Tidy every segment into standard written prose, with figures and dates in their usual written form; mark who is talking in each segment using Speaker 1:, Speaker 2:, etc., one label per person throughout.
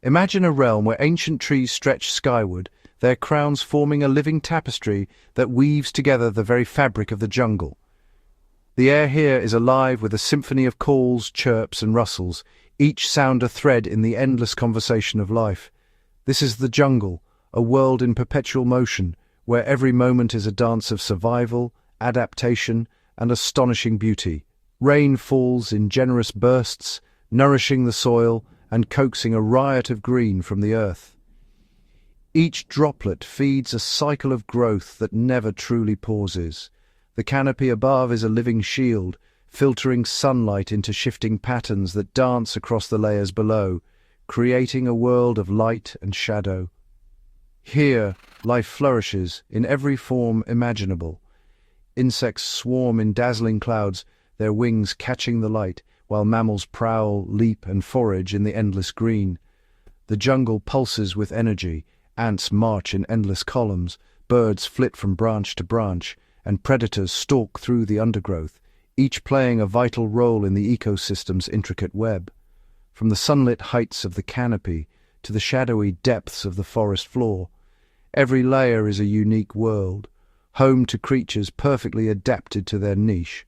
Speaker 1: Imagine a realm where ancient trees stretch skyward, their crowns forming a living tapestry that weaves together the very fabric of the jungle. The air here is alive with a symphony of calls, chirps, and rustles, each sound a thread in the endless conversation of life. This is the jungle, a world in perpetual motion, where every moment is a dance of survival, adaptation, and astonishing beauty. Rain falls in generous bursts, nourishing the soil and coaxing a riot of green from the earth. Each droplet feeds a cycle of growth that never truly pauses. The canopy above is a living shield, filtering sunlight into shifting patterns that dance across the layers below, creating a world of light and shadow. Here, life flourishes in every form imaginable. Insects swarm in dazzling clouds, their wings catching the light, while mammals prowl, leap, and forage in the endless green. The jungle pulses with energy, ants march in endless columns, birds flit from branch to branch, and predators stalk through the undergrowth, each playing a vital role in the ecosystem's intricate web. From the sunlit heights of the canopy to the shadowy depths of the forest floor, every layer is a unique world, home to creatures perfectly adapted to their niche.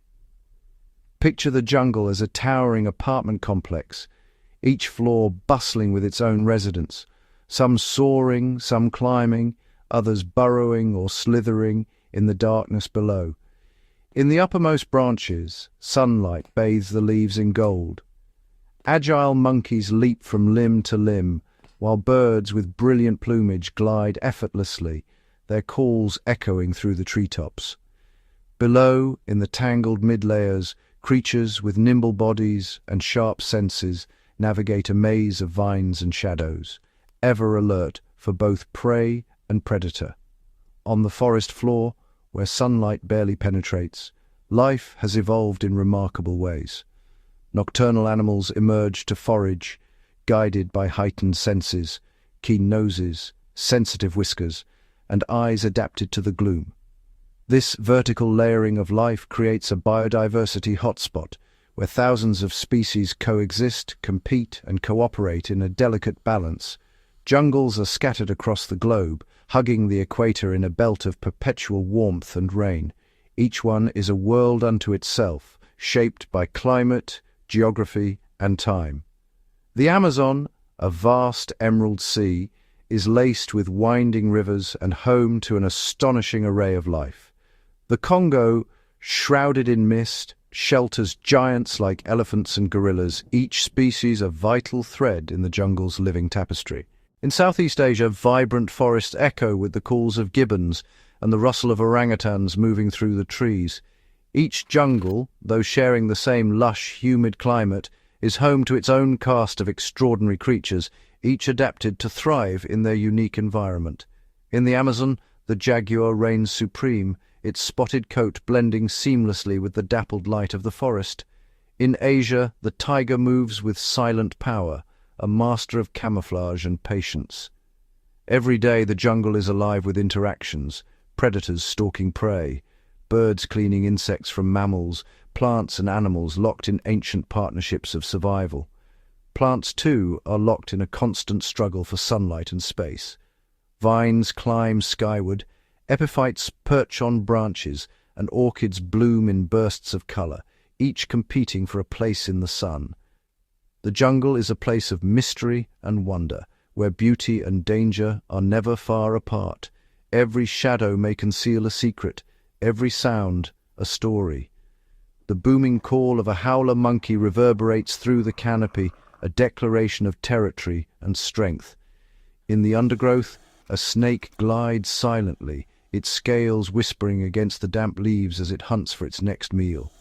Speaker 1: Picture the jungle as a towering apartment complex, each floor bustling with its own residents, some soaring, some climbing, others burrowing or slithering in the darkness below. In the uppermost branches, sunlight bathes the leaves in gold. Agile monkeys leap from limb to limb, while birds with brilliant plumage glide effortlessly, their calls echoing through the treetops. Below, in the tangled mid-layers, creatures with nimble bodies and sharp senses navigate a maze of vines and shadows, ever alert for both prey and predator. On the forest floor, where sunlight barely penetrates, life has evolved in remarkable ways. Nocturnal animals emerge to forage, guided by heightened senses, keen noses, sensitive whiskers, and eyes adapted to the gloom. This vertical layering of life creates a biodiversity hotspot, where thousands of species coexist, compete, and cooperate in a delicate balance. Jungles are scattered across the globe, hugging the equator in a belt of perpetual warmth and rain. Each one is a world unto itself, shaped by climate, geography, and time. The Amazon, a vast emerald sea, is laced with winding rivers and home to an astonishing array of life. The Congo, shrouded in mist, shelters giants like elephants and gorillas, each species a vital thread in the jungle's living tapestry. In Southeast Asia, vibrant forests echo with the calls of gibbons and the rustle of orangutans moving through the trees. Each jungle, though sharing the same lush, humid climate, is home to its own caste of extraordinary creatures, each adapted to thrive in their unique environment. In the Amazon, the jaguar reigns supreme, its spotted coat blending seamlessly with the dappled light of the forest. In Asia, the tiger moves with silent power, a master of camouflage and patience. Every day the jungle is alive with interactions, predators stalking prey, birds cleaning insects from mammals, plants and animals locked in ancient partnerships of survival. Plants, too, are locked in a constant struggle for sunlight and space. Vines climb skyward, epiphytes perch on branches, and orchids bloom in bursts of color, each competing for a place in the sun. The jungle is a place of mystery and wonder, where beauty and danger are never far apart. Every shadow may conceal a secret, every sound a story. The booming call of a howler monkey reverberates through the canopy, a declaration of territory and strength. In the undergrowth, a snake glides silently, its scales whispering against the damp leaves as it hunts for its next meal.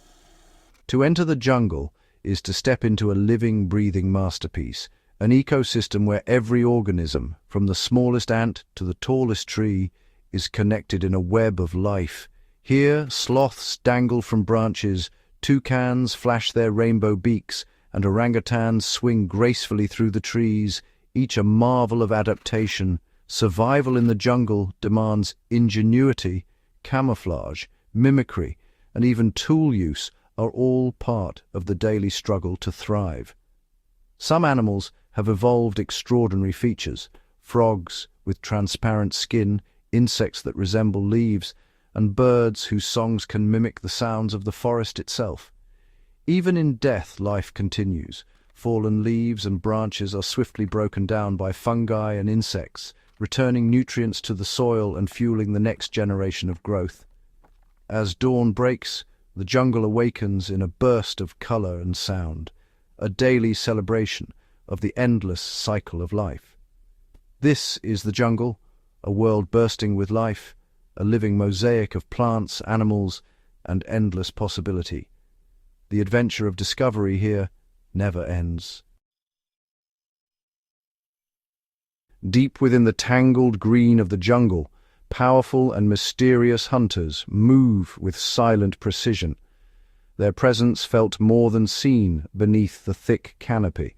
Speaker 1: To enter the jungle is to step into a living, breathing masterpiece, an ecosystem where every organism, from the smallest ant to the tallest tree, is connected in a web of life. Here, sloths dangle from branches, toucans flash their rainbow beaks, and orangutans swing gracefully through the trees, each a marvel of adaptation. Survival in the jungle demands ingenuity, camouflage, mimicry, and even tool use are all part of the daily struggle to thrive. Some animals have evolved extraordinary features: frogs with transparent skin, insects that resemble leaves, and birds whose songs can mimic the sounds of the forest itself. Even in death, life continues. Fallen leaves and branches are swiftly broken down by fungi and insects, returning nutrients to the soil and fueling the next generation of growth. As dawn breaks, the jungle awakens in a burst of color and sound, a daily celebration of the endless cycle of life. This is the jungle, a world bursting with life, a living mosaic of plants, animals, and endless possibility. The adventure of discovery here never ends. Deep within the tangled green of the jungle, powerful and mysterious hunters move with silent precision. Their presence felt more than seen beneath the thick canopy.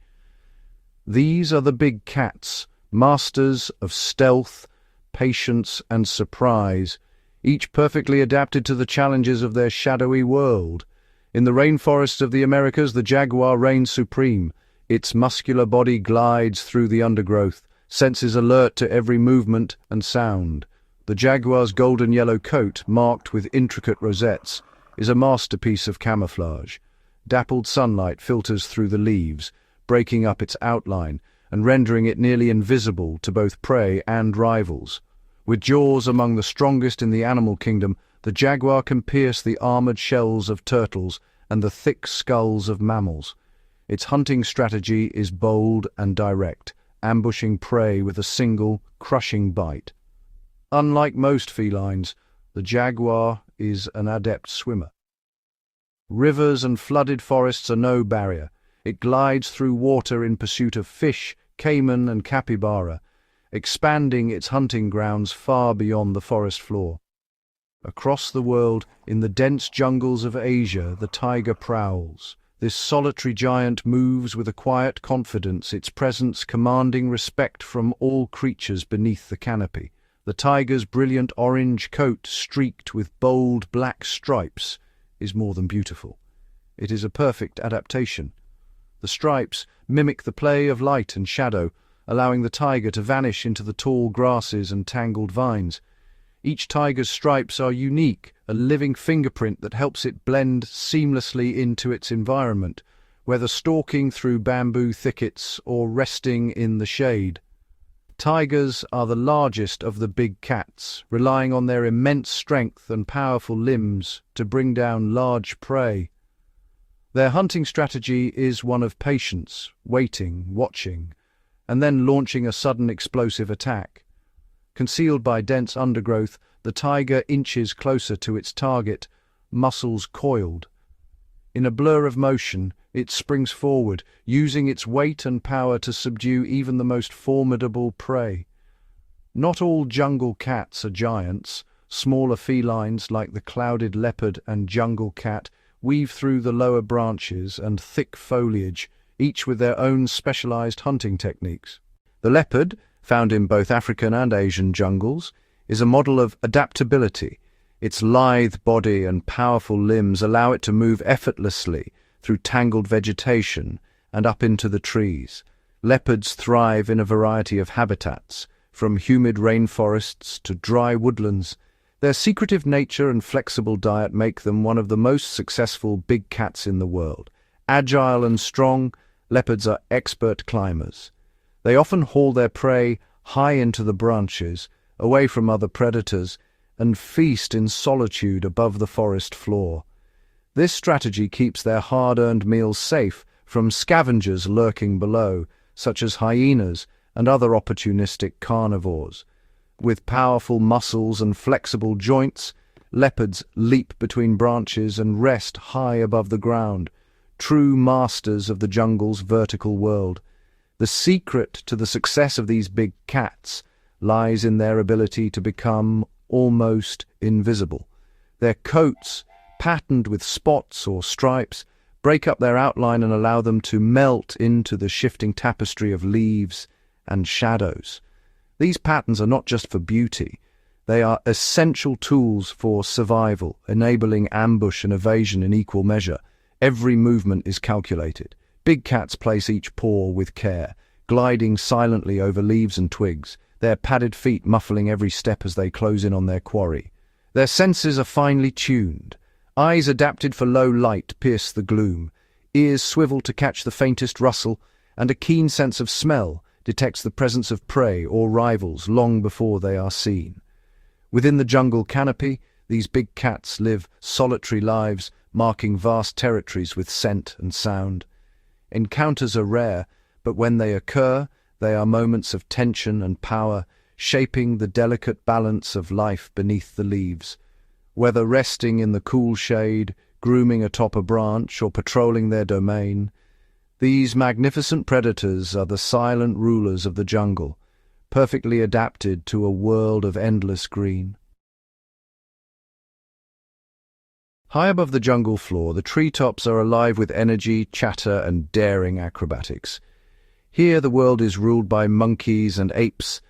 Speaker 1: These are the big cats, masters of stealth, patience, and surprise, each perfectly adapted to the challenges of their shadowy world. In the rainforests of the Americas, the jaguar reigns supreme. Its muscular body glides through the undergrowth, senses alert to every movement and sound. The jaguar's golden yellow coat, marked with intricate rosettes, is a masterpiece of camouflage. Dappled sunlight filters through the leaves, breaking up its outline and rendering it nearly invisible to both prey and rivals. With jaws among the strongest in the animal kingdom, the jaguar can pierce the armored shells of turtles and the thick skulls of mammals. Its hunting strategy is bold and direct, ambushing prey with a single, crushing bite. Unlike most felines, the jaguar is an adept swimmer. Rivers and flooded forests are no barrier. It glides through water in pursuit of fish, caiman, and capybara, expanding its hunting grounds far beyond the forest floor. Across the world, in the dense jungles of Asia, the tiger prowls. This solitary giant moves with a quiet confidence, its presence commanding respect from all creatures beneath the canopy. The tiger's brilliant orange coat, streaked with bold black stripes, is more than beautiful. It is a perfect adaptation. The stripes mimic the play of light and shadow, allowing the tiger to vanish into the tall grasses and tangled vines. Each tiger's stripes are unique, a living fingerprint that helps it blend seamlessly into its environment, whether stalking through bamboo thickets or resting in the shade. Tigers are the largest of the big cats, relying on their immense strength and powerful limbs to bring down large prey. Their hunting strategy is one of patience, waiting, watching, and then launching a sudden explosive attack. Concealed by dense undergrowth, the tiger inches closer to its target, muscles coiled. In a blur of motion, it springs forward, using its weight and power to subdue even the most formidable prey. Not all jungle cats are giants. Smaller felines like the clouded leopard and jungle cat weave through the lower branches and thick foliage, each with their own specialized hunting techniques. The leopard, found in both African and Asian jungles, is a model of adaptability. Its lithe body and powerful limbs allow it to move effortlessly through tangled vegetation and up into the trees. Leopards thrive in a variety of habitats, from humid rainforests to dry woodlands. Their secretive nature and flexible diet make them one of the most successful big cats in the world. Agile and strong, leopards are expert climbers. They often haul their prey high into the branches, away from other predators, and feast in solitude above the forest floor. This strategy keeps their hard-earned meals safe from scavengers lurking below, such as hyenas and other opportunistic carnivores. With powerful muscles and flexible joints, leopards leap between branches and rest high above the ground, true masters of the jungle's vertical world. The secret to the success of these big cats lies in their ability to become almost invisible. Their coats, patterned with spots or stripes, break up their outline and allow them to melt into the shifting tapestry of leaves and shadows. These patterns are not just for beauty. They are essential tools for survival, enabling ambush and evasion in equal measure. Every movement is calculated. Big cats place each paw with care, gliding silently over leaves and twigs, their padded feet muffling every step as they close in on their quarry. Their senses are finely tuned. Eyes adapted for low light pierce the gloom, ears swivel to catch the faintest rustle, and a keen sense of smell detects the presence of prey or rivals long before they are seen. Within the jungle canopy, these big cats live solitary lives, marking vast territories with scent and sound. Encounters are rare, but when they occur, they are moments of tension and power, shaping the delicate balance of life beneath the leaves. Whether resting in the cool shade, grooming atop a branch, or patrolling their domain, these magnificent predators are the silent rulers of the jungle, perfectly adapted to a world of endless green. High above the jungle floor, the treetops are alive with energy, chatter, and daring acrobatics. Here the world is ruled by monkeys and apes,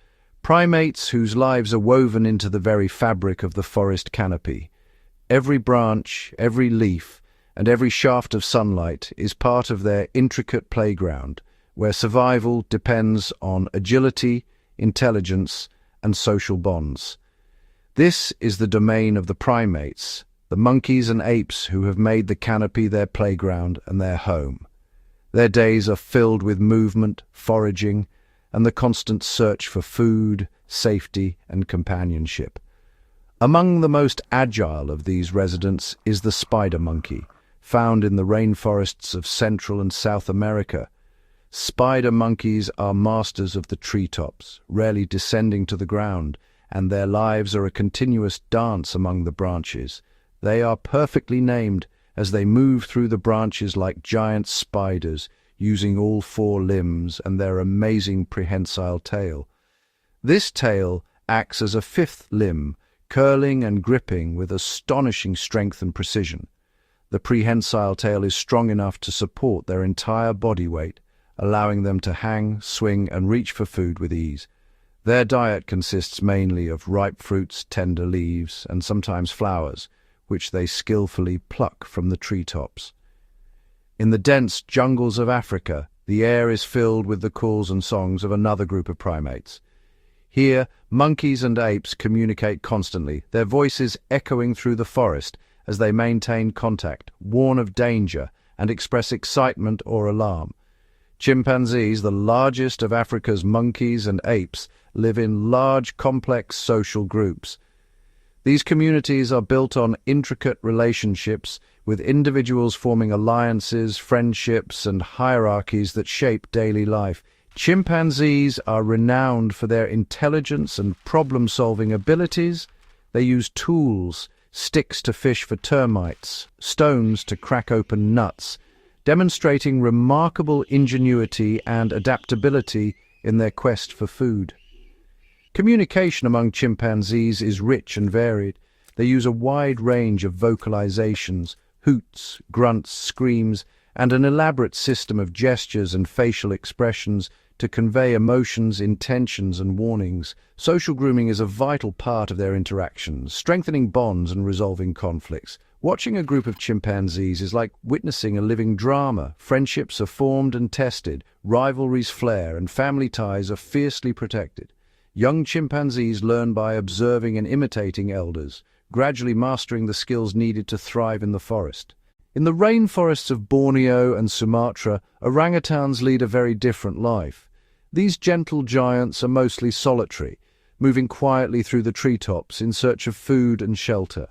Speaker 1: primates whose lives are woven into the very fabric of the forest canopy. Every branch, every leaf, and every shaft of sunlight is part of their intricate playground, where survival depends on agility, intelligence, and social bonds. This is the domain of the primates, the monkeys and apes who have made the canopy their playground and their home. Their days are filled with movement, foraging, and the constant search for food, safety, and companionship. Among the most agile of these residents is the spider monkey, found in the rainforests of Central and South America. Spider monkeys are masters of the treetops, rarely descending to the ground, and their lives are a continuous dance among the branches. They are perfectly named as they move through the branches like giant spiders, using all four limbs and their amazing prehensile tail. This tail acts as a fifth limb, curling and gripping with astonishing strength and precision. The prehensile tail is strong enough to support their entire body weight, allowing them to hang, swing, and reach for food with ease. Their diet consists mainly of ripe fruits, tender leaves, and sometimes flowers, which they skillfully pluck from the treetops. In the dense jungles of Africa, the air is filled with the calls and songs of another group of primates. Here, monkeys and apes communicate constantly, their voices echoing through the forest as they maintain contact, warn of danger, and express excitement or alarm. Chimpanzees, the largest of Africa's monkeys and apes, live in large, complex social groups. These communities are built on intricate relationships, with individuals forming alliances, friendships, and hierarchies that shape daily life. Chimpanzees are renowned for their intelligence and problem-solving abilities. They use tools, sticks to fish for termites, stones to crack open nuts, demonstrating remarkable ingenuity and adaptability in their quest for food. Communication among chimpanzees is rich and varied. They use a wide range of vocalizations, hoots, grunts, screams, and an elaborate system of gestures and facial expressions to convey emotions, intentions, and warnings. Social grooming is a vital part of their interactions, strengthening bonds and resolving conflicts. Watching a group of chimpanzees is like witnessing a living drama. Friendships are formed and tested, rivalries flare, and family ties are fiercely protected. Young chimpanzees learn by observing and imitating elders, gradually mastering the skills needed to thrive in the forest. In the rainforests of Borneo and Sumatra, orangutans lead a very different life. These gentle giants are mostly solitary, moving quietly through the treetops in search of food and shelter.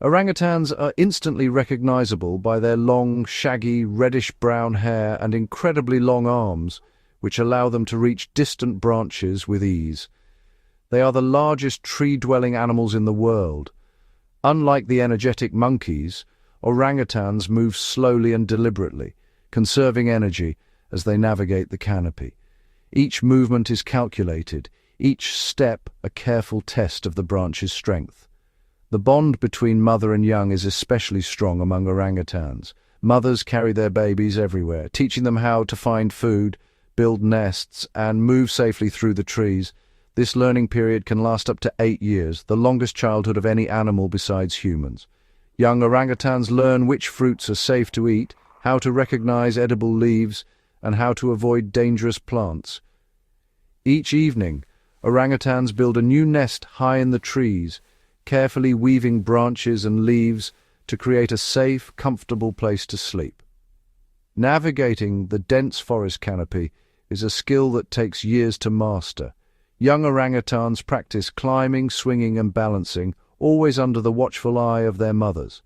Speaker 1: Orangutans are instantly recognizable by their long, shaggy, reddish-brown hair and incredibly long arms, which allow them to reach distant branches with ease. They are the largest tree-dwelling animals in the world. Unlike the energetic monkeys, orangutans move slowly and deliberately, conserving energy as they navigate the canopy. Each movement is calculated, each step a careful test of the branch's strength. The bond between mother and young is especially strong among orangutans. Mothers carry their babies everywhere, teaching them how to find food, build nests, and move safely through the trees. This learning period can last up to 8 years, the longest childhood of any animal besides humans. Young orangutans learn which fruits are safe to eat, how to recognize edible leaves, and how to avoid dangerous plants. Each evening, orangutans build a new nest high in the trees, carefully weaving branches and leaves to create a safe, comfortable place to sleep. Navigating the dense forest canopy is a skill that takes years to master. Young orangutans practice climbing, swinging and balancing, always under the watchful eye of their mothers.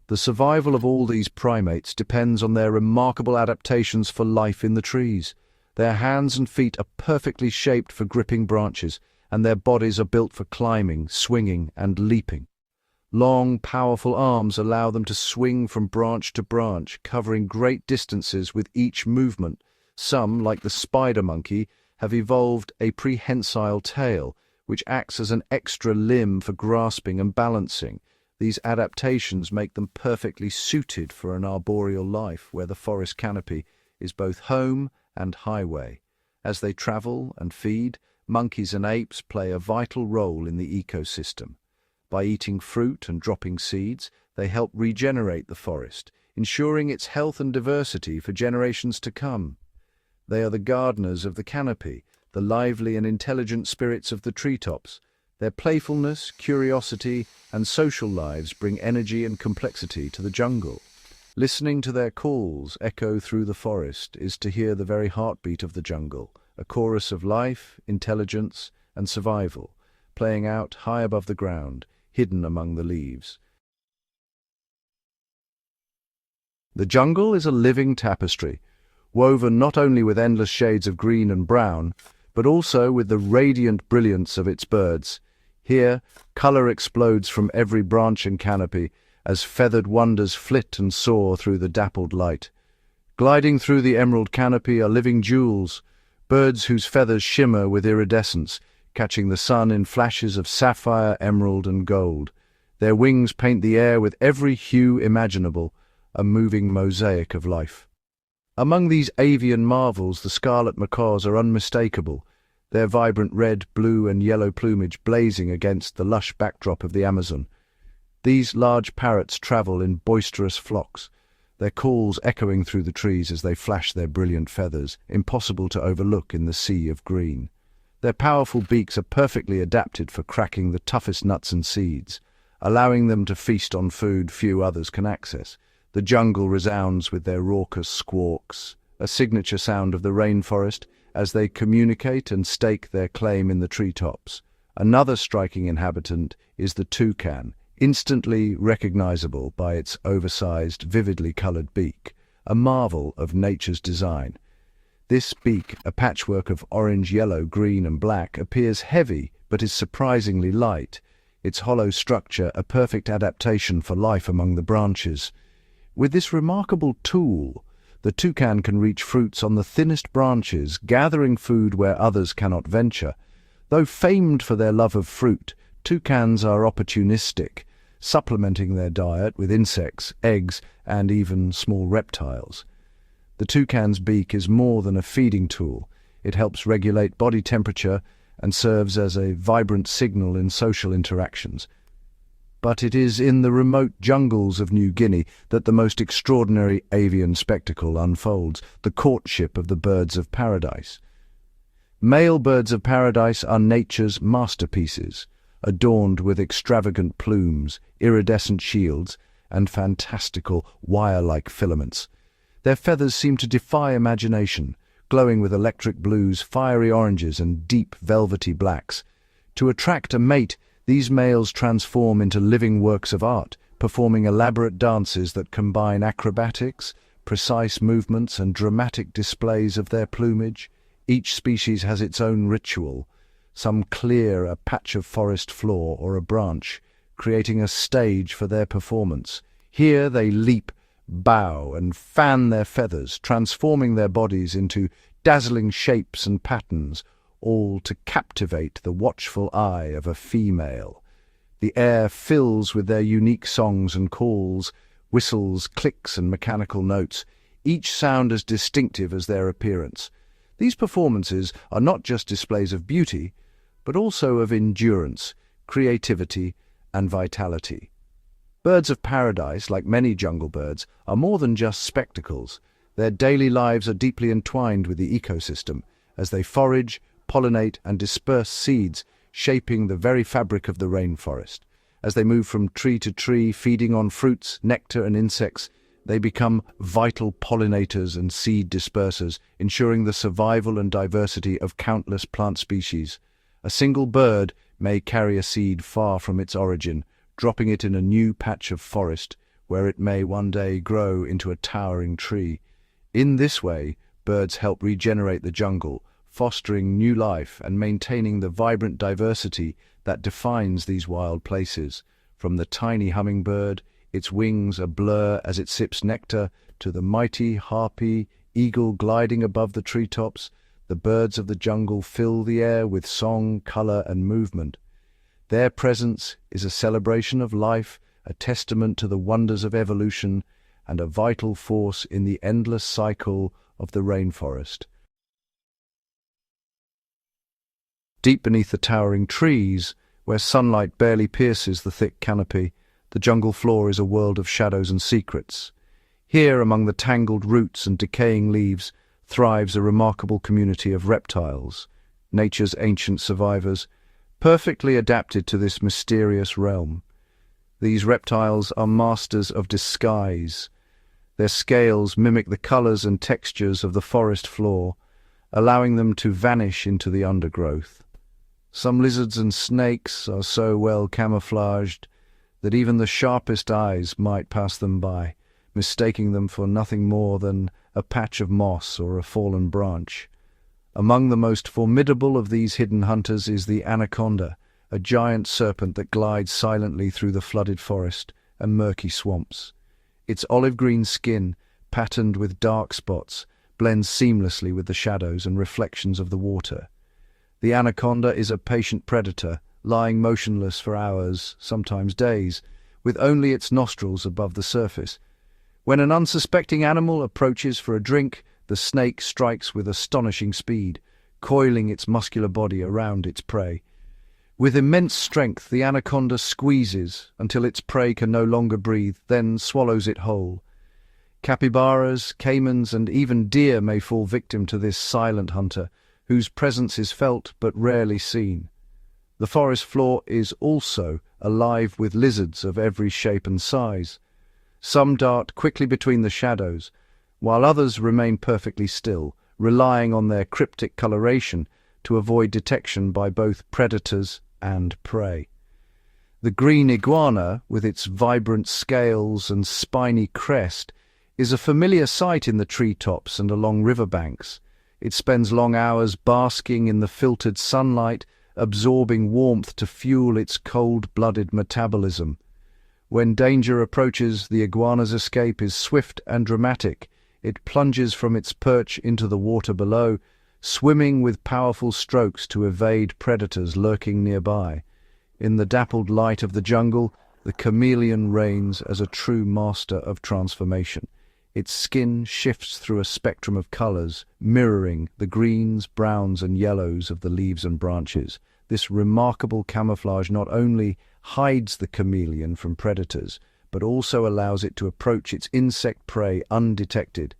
Speaker 1: The survival of all these primates depends on their remarkable adaptations for life in the trees. Their hands and feet are perfectly shaped for gripping branches, and their bodies are built for climbing, swinging, and leaping. Long, powerful arms allow them to swing from branch to branch, covering great distances with each movement. Some, like the spider monkey, have evolved a prehensile tail, which acts as an extra limb for grasping and balancing. These adaptations make them perfectly suited for an arboreal life where the forest canopy is both home and highway. As they travel and feed, monkeys and apes play a vital role in the ecosystem. By eating fruit and dropping seeds, they help regenerate the forest, ensuring its health and diversity for generations to come. They are the gardeners of the canopy, the lively and intelligent spirits of the treetops. Their playfulness, curiosity, and social lives bring energy and complexity to the jungle. Listening to their calls echo through the forest is to hear the very heartbeat of the jungle, a chorus of life, intelligence, and survival, playing out high above the ground, hidden among the leaves. The jungle is a living tapestry, woven not only with endless shades of green and brown, but also with the radiant brilliance of its birds. Here, colour explodes from every branch and canopy, as feathered wonders flit and soar through the dappled light. Gliding through the emerald canopy are living jewels, birds whose feathers shimmer with iridescence, catching the sun in flashes of sapphire, emerald, and gold. Their wings paint the air with every hue imaginable, a moving mosaic of life. Among these avian marvels, the scarlet macaws are unmistakable, their vibrant red, blue, and yellow plumage blazing against the lush backdrop of the Amazon. These large parrots travel in boisterous flocks, their calls echoing through the trees as they flash their brilliant feathers, impossible to overlook in the sea of green. Their powerful beaks are perfectly adapted for cracking the toughest nuts and seeds, allowing them to feast on food few others can access. The jungle resounds with their raucous squawks, a signature sound of the rainforest, as they communicate and stake their claim in the treetops. Another striking inhabitant is the toucan, instantly recognizable by its oversized, vividly colored beak, a marvel of nature's design. This beak, a patchwork of orange, yellow, green, and black, appears heavy but is surprisingly light, its hollow structure a perfect adaptation for life among the branches. With this remarkable tool, the toucan can reach fruits on the thinnest branches, gathering food where others cannot venture. Though famed for their love of fruit, toucans are opportunistic, supplementing their diet with insects, eggs, and even small reptiles. The toucan's beak is more than a feeding tool. It helps regulate body temperature and serves as a vibrant signal in social interactions. But it is in the remote jungles of New Guinea that the most extraordinary avian spectacle unfolds, the courtship of the birds of paradise. Male birds of paradise are nature's masterpieces, adorned with extravagant plumes, iridescent shields, and fantastical wire-like filaments. Their feathers seem to defy imagination, glowing with electric blues, fiery oranges, and deep velvety blacks. To attract a mate, these males transform into living works of art, performing elaborate dances that combine acrobatics, precise movements, and dramatic displays of their plumage. Each species has its own ritual. Some clear a patch of forest floor or a branch, creating a stage for their performance. Here they leap, bow, and fan their feathers, transforming their bodies into dazzling shapes and patterns, all to captivate the watchful eye of a female. The air fills with their unique songs and calls, whistles, clicks, and mechanical notes, each sound as distinctive as their appearance. These performances are not just displays of beauty, but also of endurance, creativity, and vitality. Birds of paradise, like many jungle birds, are more than just spectacles. Their daily lives are deeply entwined with the ecosystem, as they forage, pollinate and disperse seeds, shaping the very fabric of the rainforest. As they move from tree to tree, feeding on fruits, nectar, and insects, they become vital pollinators and seed dispersers, ensuring the survival and diversity of countless plant species. A single bird may carry a seed far from its origin, dropping it in a new patch of forest, where it may one day grow into a towering tree. In this way, birds help regenerate the jungle, fostering new life and maintaining the vibrant diversity that defines these wild places. From the tiny hummingbird, its wings a blur as it sips nectar, to the mighty harpy eagle gliding above the treetops, the birds of the jungle fill the air with song, color, and movement. Their presence is a celebration of life, a testament to the wonders of evolution, and a vital force in the endless cycle of the rainforest. Deep beneath the towering trees, where sunlight barely pierces the thick canopy, the jungle floor is a world of shadows and secrets. Here, among the tangled roots and decaying leaves, thrives a remarkable community of reptiles, nature's ancient survivors, perfectly adapted to this mysterious realm. These reptiles are masters of disguise. Their scales mimic the colors and textures of the forest floor, allowing them to vanish into the undergrowth. Some lizards and snakes are so well camouflaged that even the sharpest eyes might pass them by, mistaking them for nothing more than a patch of moss or a fallen branch. Among the most formidable of these hidden hunters is the anaconda, a giant serpent that glides silently through the flooded forest and murky swamps. Its olive-green skin, patterned with dark spots, blends seamlessly with the shadows and reflections of the water. The anaconda is a patient predator, lying motionless for hours, sometimes days, with only its nostrils above the surface. When an unsuspecting animal approaches for a drink, the snake strikes with astonishing speed, coiling its muscular body around its prey. With immense strength, the anaconda squeezes until its prey can no longer breathe, then swallows it whole. Capybaras, caimans, and even deer may fall victim to this silent hunter, whose presence is felt but rarely seen. The forest floor is also alive with lizards of every shape and size. Some dart quickly between the shadows, while others remain perfectly still, relying on their cryptic coloration to avoid detection by both predators and prey. The green iguana, with its vibrant scales and spiny crest, is a familiar sight in the treetops and along riverbanks. It spends long hours basking in the filtered sunlight, absorbing warmth to fuel its cold-blooded metabolism. When danger approaches, the iguana's escape is swift and dramatic. It plunges from its perch into the water below, swimming with powerful strokes to evade predators lurking nearby. In the dappled light of the jungle, the chameleon reigns as a true master of transformation. Its skin shifts through a spectrum of colors, mirroring the greens, browns, and yellows of the leaves and branches. This remarkable camouflage not only hides the chameleon from predators, but also allows it to approach its insect prey undetected.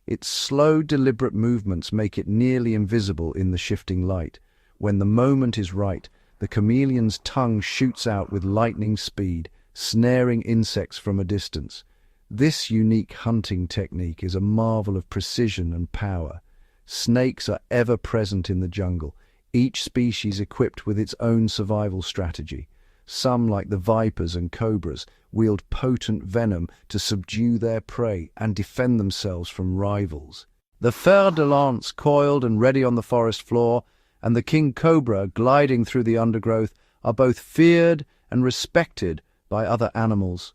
Speaker 1: Its slow, deliberate movements make it nearly invisible in the shifting light. When the moment is right, the chameleon's tongue shoots out with lightning speed, snaring insects from a distance. This unique hunting technique is a marvel of precision and power. Snakes are ever present in the jungle, each species equipped with its own survival strategy. Some, like the vipers and cobras, wield potent venom to subdue their prey and defend themselves from rivals. The fer-de-lance, coiled and ready on the forest floor, and the king cobra gliding through the undergrowth are both feared and respected by other animals.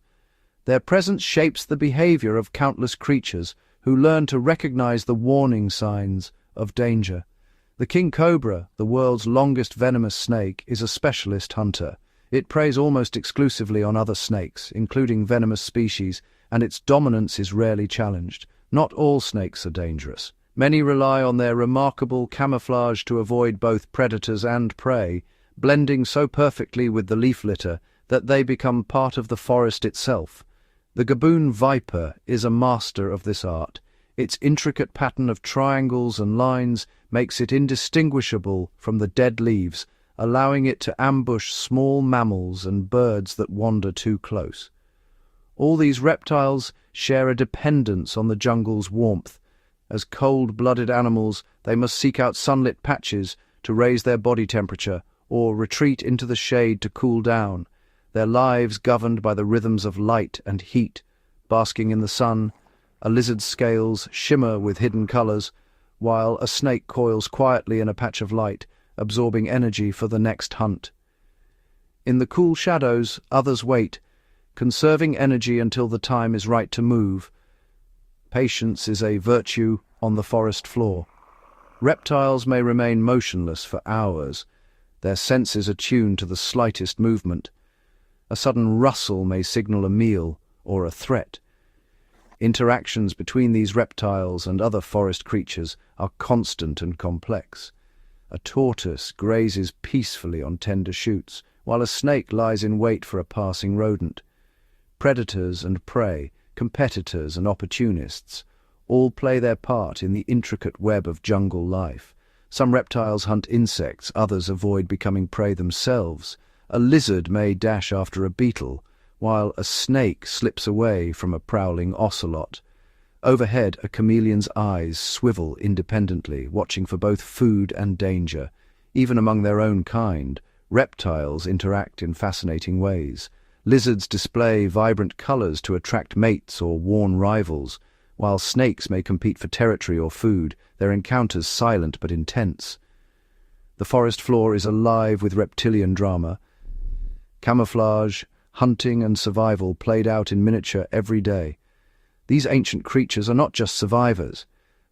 Speaker 1: Their presence shapes the behavior of countless creatures who learn to recognize the warning signs of danger. The king cobra, the world's longest venomous snake, is a specialist hunter. It preys almost exclusively on other snakes, including venomous species, and its dominance is rarely challenged. Not all snakes are dangerous. Many rely on their remarkable camouflage to avoid both predators and prey, blending so perfectly with the leaf litter that they become part of the forest itself. The gaboon viper is a master of this art. Its intricate pattern of triangles and lines makes it indistinguishable from the dead leaves, allowing it to ambush small mammals and birds that wander too close. All these reptiles share a dependence on the jungle's warmth. As cold-blooded animals, they must seek out sunlit patches to raise their body temperature or retreat into the shade to cool down, their lives governed by the rhythms of light and heat. Basking in the sun, a lizard's scales shimmer with hidden colors, while a snake coils quietly in a patch of light, absorbing energy for the next hunt. In the cool shadows, others wait, conserving energy until the time is right to move. Patience is a virtue on the forest floor. Reptiles may remain motionless for hours, their senses attuned to the slightest movement. A sudden rustle may signal a meal or a threat. Interactions between these reptiles and other forest creatures are constant and complex. A tortoise grazes peacefully on tender shoots, while a snake lies in wait for a passing rodent. Predators and prey, competitors and opportunists, all play their part in the intricate web of jungle life. Some reptiles hunt insects, others avoid becoming prey themselves. A lizard may dash after a beetle, while a snake slips away from a prowling ocelot. Overhead, a chameleon's eyes swivel independently, watching for both food and danger. Even among their own kind, reptiles interact in fascinating ways. Lizards display vibrant colors to attract mates or warn rivals, while snakes may compete for territory or food, their encounters silent but intense. The forest floor is alive with reptilian drama. Camouflage, hunting and survival played out in miniature every day. These ancient creatures are not just survivors.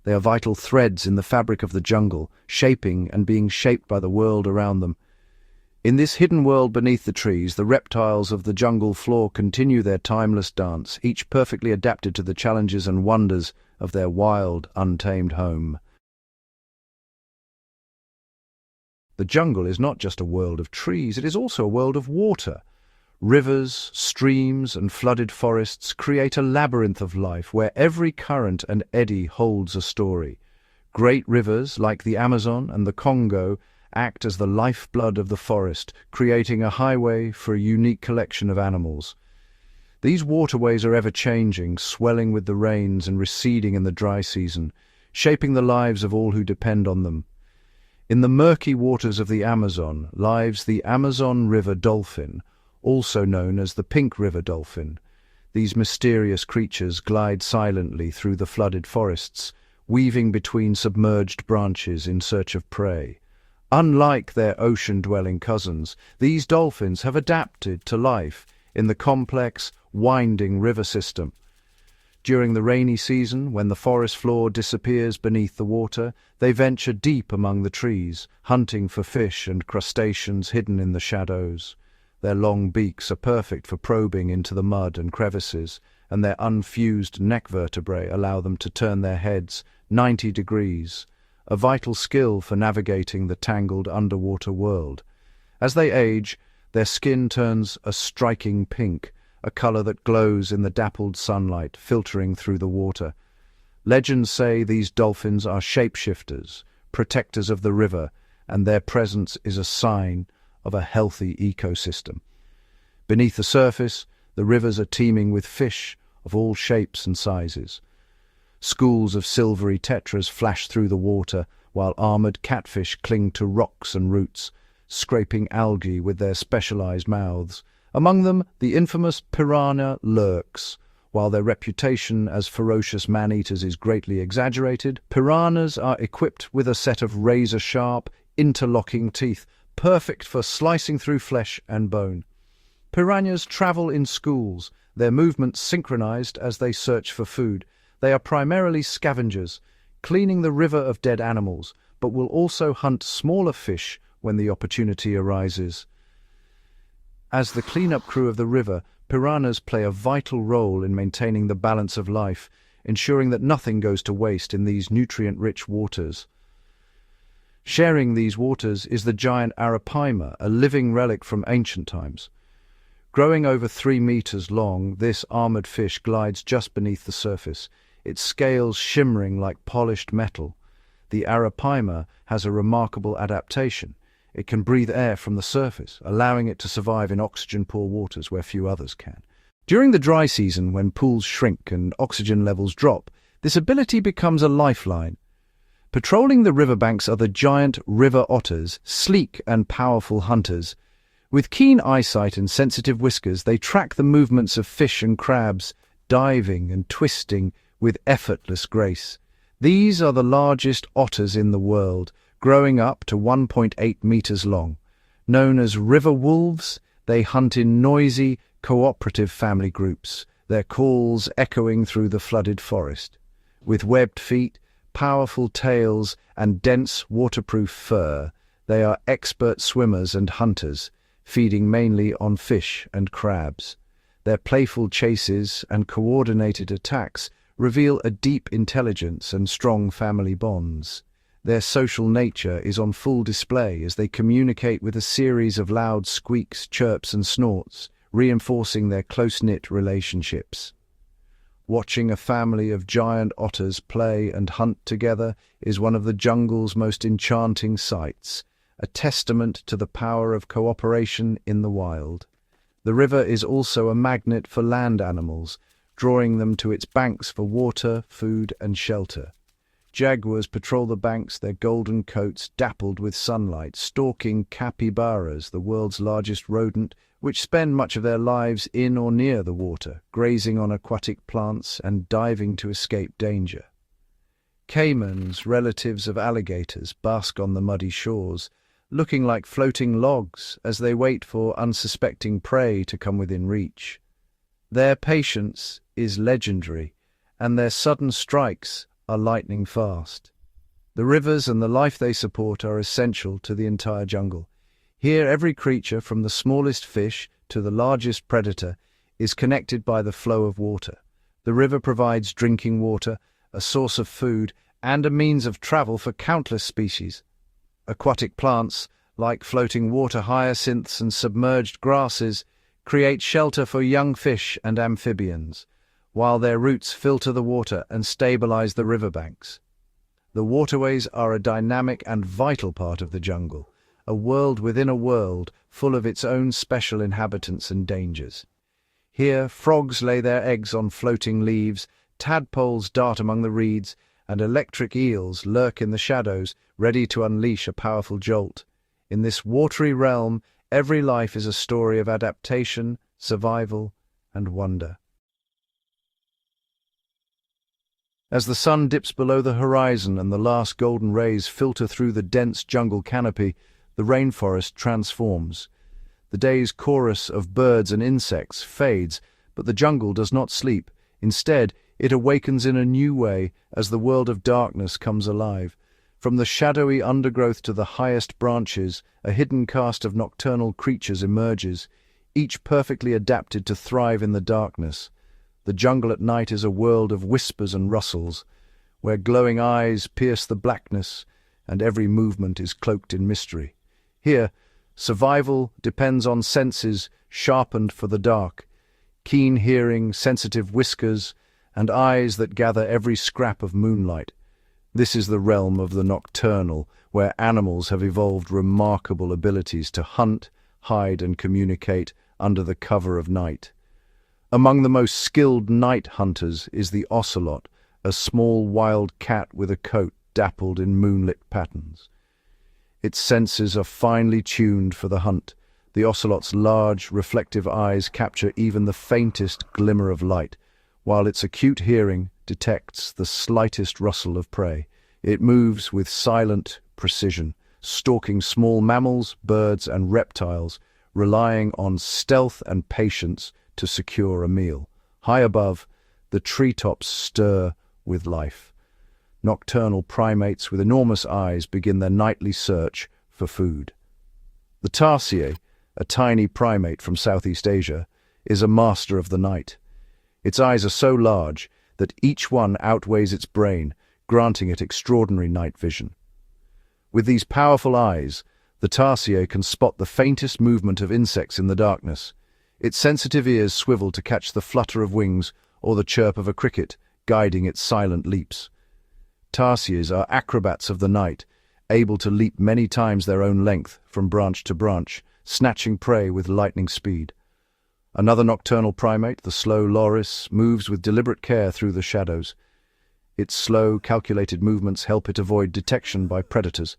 Speaker 1: They are vital threads in the fabric of the jungle, shaping and being shaped by the world around them. In this hidden world beneath the trees, the reptiles of the jungle floor continue their timeless dance, each perfectly adapted to the challenges and wonders of their wild, untamed home. The jungle is not just a world of trees, it is also a world of water. Rivers, streams, and flooded forests create a labyrinth of life where every current and eddy holds a story. Great rivers, like the Amazon and the Congo, act as the lifeblood of the forest, creating a highway for a unique collection of animals. These waterways are ever-changing, swelling with the rains and receding in the dry season, shaping the lives of all who depend on them. In the murky waters of the Amazon lives the Amazon River dolphin, also known as the pink river dolphin. These mysterious creatures glide silently through the flooded forests, weaving between submerged branches in search of prey. Unlike their ocean-dwelling cousins, these dolphins have adapted to life in the complex, winding river system. During the rainy season, when the forest floor disappears beneath the water, they venture deep among the trees, hunting for fish and crustaceans hidden in the shadows. Their long beaks are perfect for probing into the mud and crevices, and their unfused neck vertebrae allow them to turn their heads 90 degrees, a vital skill for navigating the tangled underwater world. As they age, their skin turns a striking pink, a color that glows in the dappled sunlight filtering through the water. Legends say these dolphins are shapeshifters, protectors of the river, and their presence is a sign of a healthy ecosystem. Beneath the surface, the rivers are teeming with fish of all shapes and sizes. Schools of silvery tetras flash through the water, while armored catfish cling to rocks and roots, scraping algae with their specialized mouths. Among them, the infamous piranha lurks. While their reputation as ferocious man-eaters is greatly exaggerated, piranhas are equipped with a set of razor-sharp, interlocking teeth, perfect for slicing through flesh and bone. Piranhas travel in schools, their movements synchronized as they search for food. They are primarily scavengers, cleaning the river of dead animals, but will also hunt smaller fish when the opportunity arises. As the cleanup crew of the river, piranhas play a vital role in maintaining the balance of life, ensuring that nothing goes to waste in these nutrient-rich waters. Sharing these waters is the giant arapaima, a living relic from ancient times. Growing over 3 meters long, this armored fish glides just beneath the surface. its scales shimmering like polished metal. The arapaima has a remarkable adaptation. It can breathe air from the surface, allowing it to survive in oxygen-poor waters where few others can. During the dry season, when pools shrink and oxygen levels drop, this ability becomes a lifeline. Patrolling the riverbanks are the giant river otters, sleek and powerful hunters. With keen eyesight and sensitive whiskers, they track the movements of fish and crabs, diving and twisting with effortless grace. These are the largest otters in the world, growing up to 1.8 meters long. Known as river wolves, they hunt in noisy, cooperative family groups, their calls echoing through the flooded forest. With webbed feet, powerful tails, and dense, waterproof fur, they are expert swimmers and hunters, feeding mainly on fish and crabs. Their playful chases and coordinated attacks reveal a deep intelligence and strong family bonds. Their social nature is on full display as they communicate with a series of loud squeaks, chirps, and snorts, reinforcing their close-knit relationships. Watching a family of giant otters play and hunt together is one of the jungle's most enchanting sights, a testament to the power of cooperation in the wild. The river is also a magnet for land animals, drawing them to its banks for water, food, and shelter. Jaguars patrol the banks, their golden coats dappled with sunlight, stalking capybaras, the world's largest rodent, which spend much of their lives in or near the water, grazing on aquatic plants and diving to escape danger. Caimans, relatives of alligators, bask on the muddy shores, looking like floating logs as they wait for unsuspecting prey to come within reach. Their patience is legendary, and their sudden strikes are lightning fast. The rivers and the life they support are essential to the entire jungle. Here, every creature, from the smallest fish to the largest predator, is connected by the flow of water. The river provides drinking water, a source of food, and a means of travel for countless species. Aquatic plants, like floating water hyacinths and submerged grasses, create shelter for young fish and amphibians, while their roots filter the water and stabilize the riverbanks. The waterways are a dynamic and vital part of the jungle, a world within a world full of its own special inhabitants and dangers. Here, frogs lay their eggs on floating leaves, tadpoles dart among the reeds, and electric eels lurk in the shadows, ready to unleash a powerful jolt. In this watery realm, every life is a story of adaptation, survival, and wonder. As the sun dips below the horizon and the last golden rays filter through the dense jungle canopy, the rainforest transforms. The day's chorus of birds and insects fades, but the jungle does not sleep. Instead, it awakens in a new way as the world of darkness comes alive. From the shadowy undergrowth to the highest branches, a hidden caste of nocturnal creatures emerges, each perfectly adapted to thrive in the darkness. The jungle at night is a world of whispers and rustles, where glowing eyes pierce the blackness, and every movement is cloaked in mystery. Here, survival depends on senses sharpened for the dark, keen hearing, sensitive whiskers, and eyes that gather every scrap of moonlight. This is the realm of the nocturnal, where animals have evolved remarkable abilities to hunt, hide, and communicate under the cover of night. Among the most skilled night hunters is the ocelot, a small wild cat with a coat dappled in moonlit patterns. Its senses are finely tuned for the hunt. The ocelot's large, reflective eyes capture even the faintest glimmer of light, while its acute hearing detects the slightest rustle of prey. It moves with silent precision, stalking small mammals, birds, and reptiles, relying on stealth and patience to secure a meal. High above, the treetops stir with life. Nocturnal primates with enormous eyes begin their nightly search for food. The tarsier, a tiny primate from Southeast Asia, is a master of the night. Its eyes are so large that each one outweighs its brain, granting it extraordinary night vision. With these powerful eyes, the tarsier can spot the faintest movement of insects in the darkness. Its sensitive ears swivel to catch the flutter of wings or the chirp of a cricket, guiding its silent leaps. Tarsiers are acrobats of the night, able to leap many times their own length from branch to branch, snatching prey with lightning speed. Another nocturnal primate, the slow loris, moves with deliberate care through the shadows. Its slow, calculated movements help it avoid detection by predators,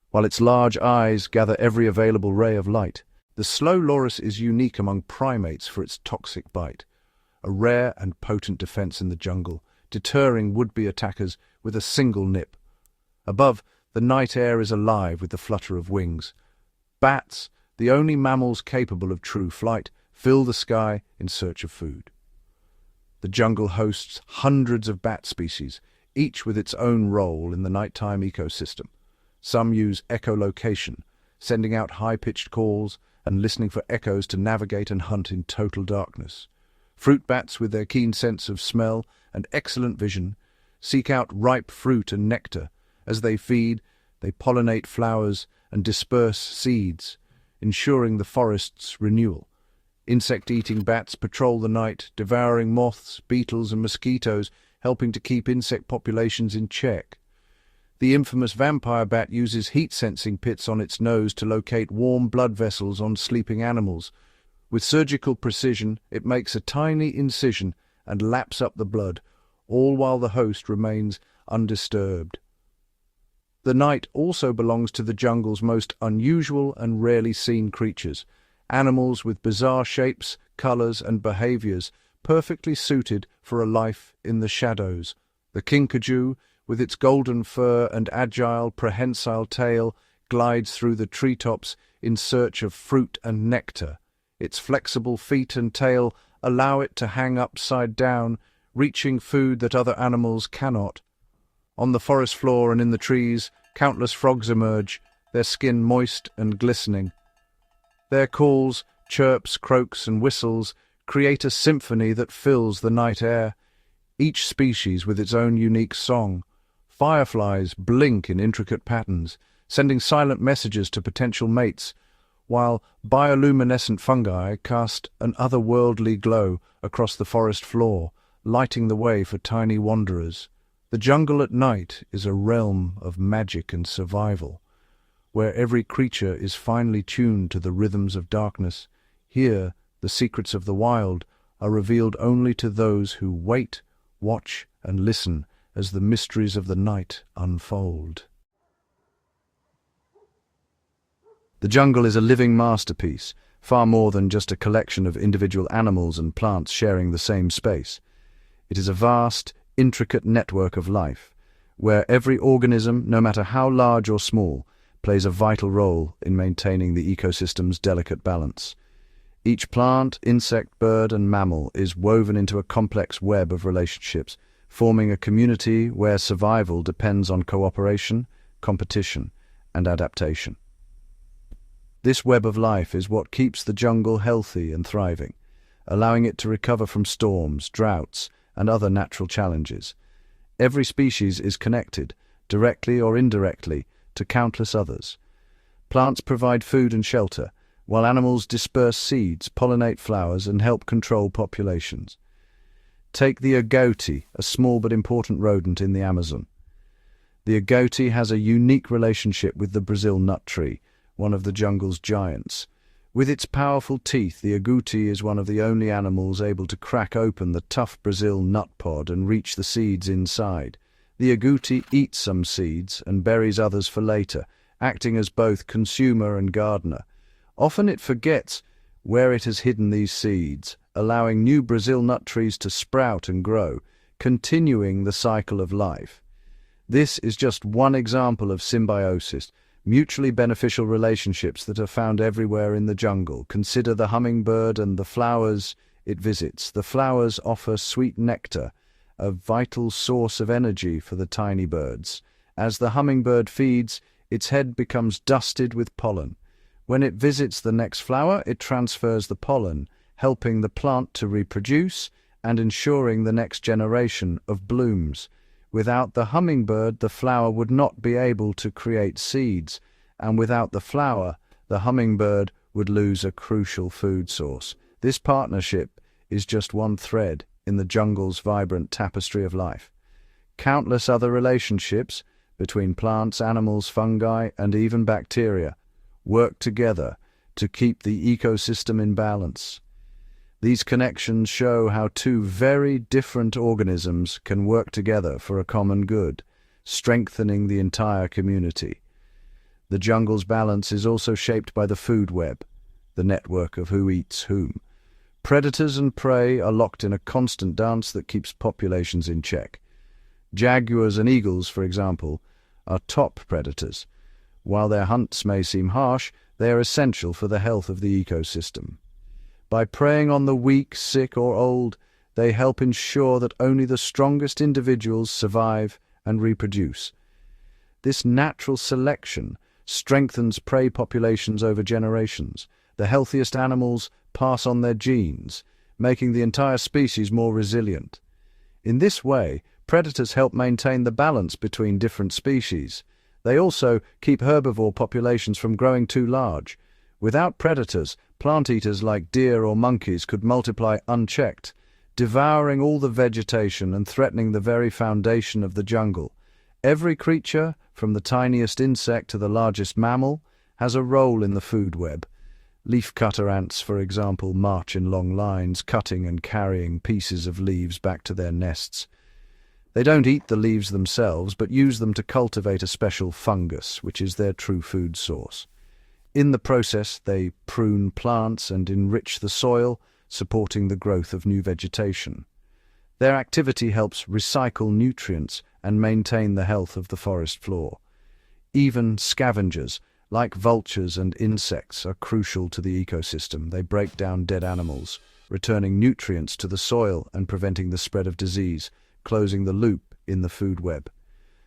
Speaker 1: while its large eyes gather every available ray of light. The slow loris is unique among primates for its toxic bite, a rare and potent defense in the jungle, deterring would-be attackers with a single nip. Above, the night air is alive with the flutter of wings. Bats, the only mammals capable of true flight, fill the sky in search of food. The jungle hosts hundreds of bat species, each with its own role in the nighttime ecosystem. Some use echolocation, sending out high-pitched calls and listening for echoes to navigate and hunt in total darkness. Fruit bats, with their keen sense of smell and excellent vision, seek out ripe fruit and nectar. As they feed, they pollinate flowers and disperse seeds, ensuring the forest's renewal. Insect-eating bats patrol the night, devouring moths, beetles, and mosquitoes, helping to keep insect populations in check. The infamous vampire bat uses heat-sensing pits on its nose to locate warm blood vessels on sleeping animals. With surgical precision, it makes a tiny incision and laps up the blood, all while the host remains undisturbed. The night also belongs to the jungle's most unusual and rarely seen creatures, animals with bizarre shapes, colors, and behaviors, perfectly suited for a life in the shadows. The kinkajou, with its golden fur and agile, prehensile tail, glides through the treetops in search of fruit and nectar. Its flexible feet and tail allow it to hang upside down, reaching food that other animals cannot. On the forest floor and in the trees, countless frogs emerge, their skin moist and glistening. Their calls, chirps, croaks, and whistles create a symphony that fills the night air, each species with its own unique song. Fireflies blink in intricate patterns, sending silent messages to potential mates, while bioluminescent fungi cast an otherworldly glow across the forest floor, lighting the way for tiny wanderers. The jungle at night is a realm of magic and survival, where every creature is finely tuned to the rhythms of darkness. Here, the secrets of the wild are revealed only to those who wait, watch, and listen as the mysteries of the night unfold. The jungle is a living masterpiece, far more than just a collection of individual animals and plants sharing the same space. It is a vast, intricate network of life, where every organism, no matter how large or small, plays a vital role in maintaining the ecosystem's delicate balance. Each plant, insect, bird, and mammal is woven into a complex web of relationships, forming a community where survival depends on cooperation, competition, and adaptation. This web of life is what keeps the jungle healthy and thriving, allowing it to recover from storms, droughts, and other natural challenges. Every species is connected, directly or indirectly, to countless others. Plants provide food and shelter, while animals disperse seeds, pollinate flowers, and help control populations. Take the agouti, a small but important rodent in the Amazon. The agouti has a unique relationship with the Brazil nut tree, one of the jungle's giants. With its powerful teeth, the agouti is one of the only animals able to crack open the tough Brazil nut pod and reach the seeds inside. The agouti eats some seeds and buries others for later, acting as both consumer and gardener. Often it forgets where it has hidden these seeds, allowing new Brazil nut trees to sprout and grow, continuing the cycle of life. This is just one example of symbiosis, mutually beneficial relationships that are found everywhere in the jungle. Consider the hummingbird and the flowers it visits. The flowers offer sweet nectar, a vital source of energy for the tiny birds. As the hummingbird feeds, its head becomes dusted with pollen. When it visits the next flower, it transfers the pollen, helping the plant to reproduce and ensuring the next generation of blooms. Without the hummingbird, the flower would not be able to create seeds, and without the flower, the hummingbird would lose a crucial food source. This partnership is just one thread in the jungle's vibrant tapestry of life. Countless other relationships between plants, animals, fungi, and even bacteria work together to keep the ecosystem in balance. These connections show how two very different organisms can work together for a common good, strengthening the entire community. The jungle's balance is also shaped by the food web, the network of who eats whom. Predators and prey are locked in a constant dance that keeps populations in check. Jaguars and eagles, for example, are top predators. While their hunts may seem harsh, they are essential for the health of the ecosystem. By preying on the weak, sick, or old, they help ensure that only the strongest individuals survive and reproduce. This natural selection strengthens prey populations over generations. The healthiest animals pass on their genes, making the entire species more resilient. In this way, predators help maintain the balance between different species. They also keep herbivore populations from growing too large. Without predators, plant-eaters like deer or monkeys could multiply unchecked, devouring all the vegetation and threatening the very foundation of the jungle. Every creature, from the tiniest insect to the largest mammal, has a role in the food web. Leafcutter ants, for example, march in long lines, cutting and carrying pieces of leaves back to their nests. They don't eat the leaves themselves, but use them to cultivate a special fungus, which is their true food source. In the process, they prune plants and enrich the soil, supporting the growth of new vegetation. Their activity helps recycle nutrients and maintain the health of the forest floor. Even scavengers, like vultures and insects, are crucial to the ecosystem. They break down dead animals, returning nutrients to the soil and preventing the spread of disease, closing the loop in the food web.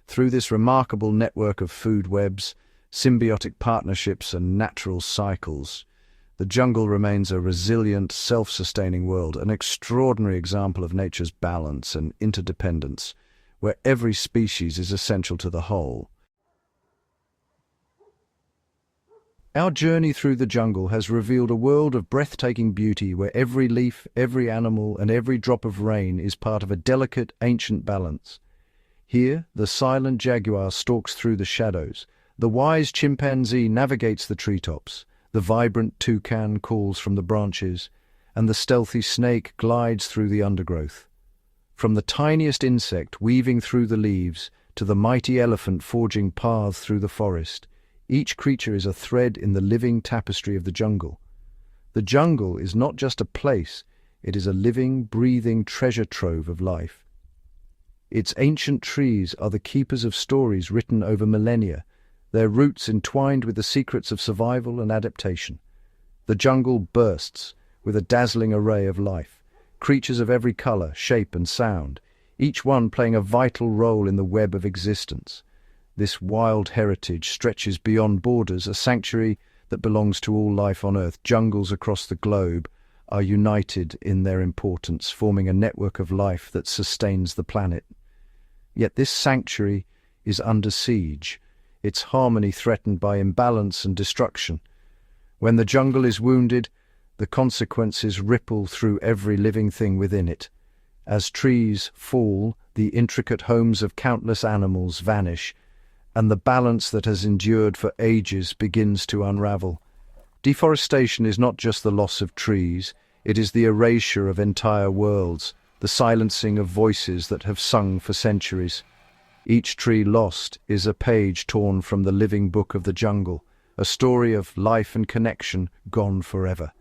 Speaker 1: Through this remarkable network of food webs, symbiotic partnerships, and natural cycles, the jungle remains a resilient, self-sustaining world, an extraordinary example of nature's balance and interdependence, where every species is essential to the whole. Our journey through the jungle has revealed a world of breathtaking beauty where every leaf, every animal, and every drop of rain is part of a delicate, ancient balance. Here, the silent jaguar stalks through the shadows, the wise chimpanzee navigates the treetops, the vibrant toucan calls from the branches, and the stealthy snake glides through the undergrowth. From the tiniest insect weaving through the leaves to the mighty elephant forging paths through the forest, each creature is a thread in the living tapestry of the jungle. The jungle is not just a place, it is a living, breathing treasure trove of life. Its ancient trees are the keepers of stories written over millennia, their roots entwined with the secrets of survival and adaptation. The jungle bursts with a dazzling array of life, creatures of every color, shape, and sound, each one playing a vital role in the web of existence. This wild heritage stretches beyond borders, a sanctuary that belongs to all life on Earth. Jungles across the globe are united in their importance, forming a network of life that sustains the planet. Yet this sanctuary is under siege, its harmony threatened by imbalance and destruction. When the jungle is wounded, the consequences ripple through every living thing within it. As trees fall, the intricate homes of countless animals vanish, and the balance that has endured for ages begins to unravel. Deforestation is not just the loss of trees, it is the erasure of entire worlds, the silencing of voices that have sung for centuries. Each tree lost is a page torn from the living book of the jungle, a story of life and connection gone forever.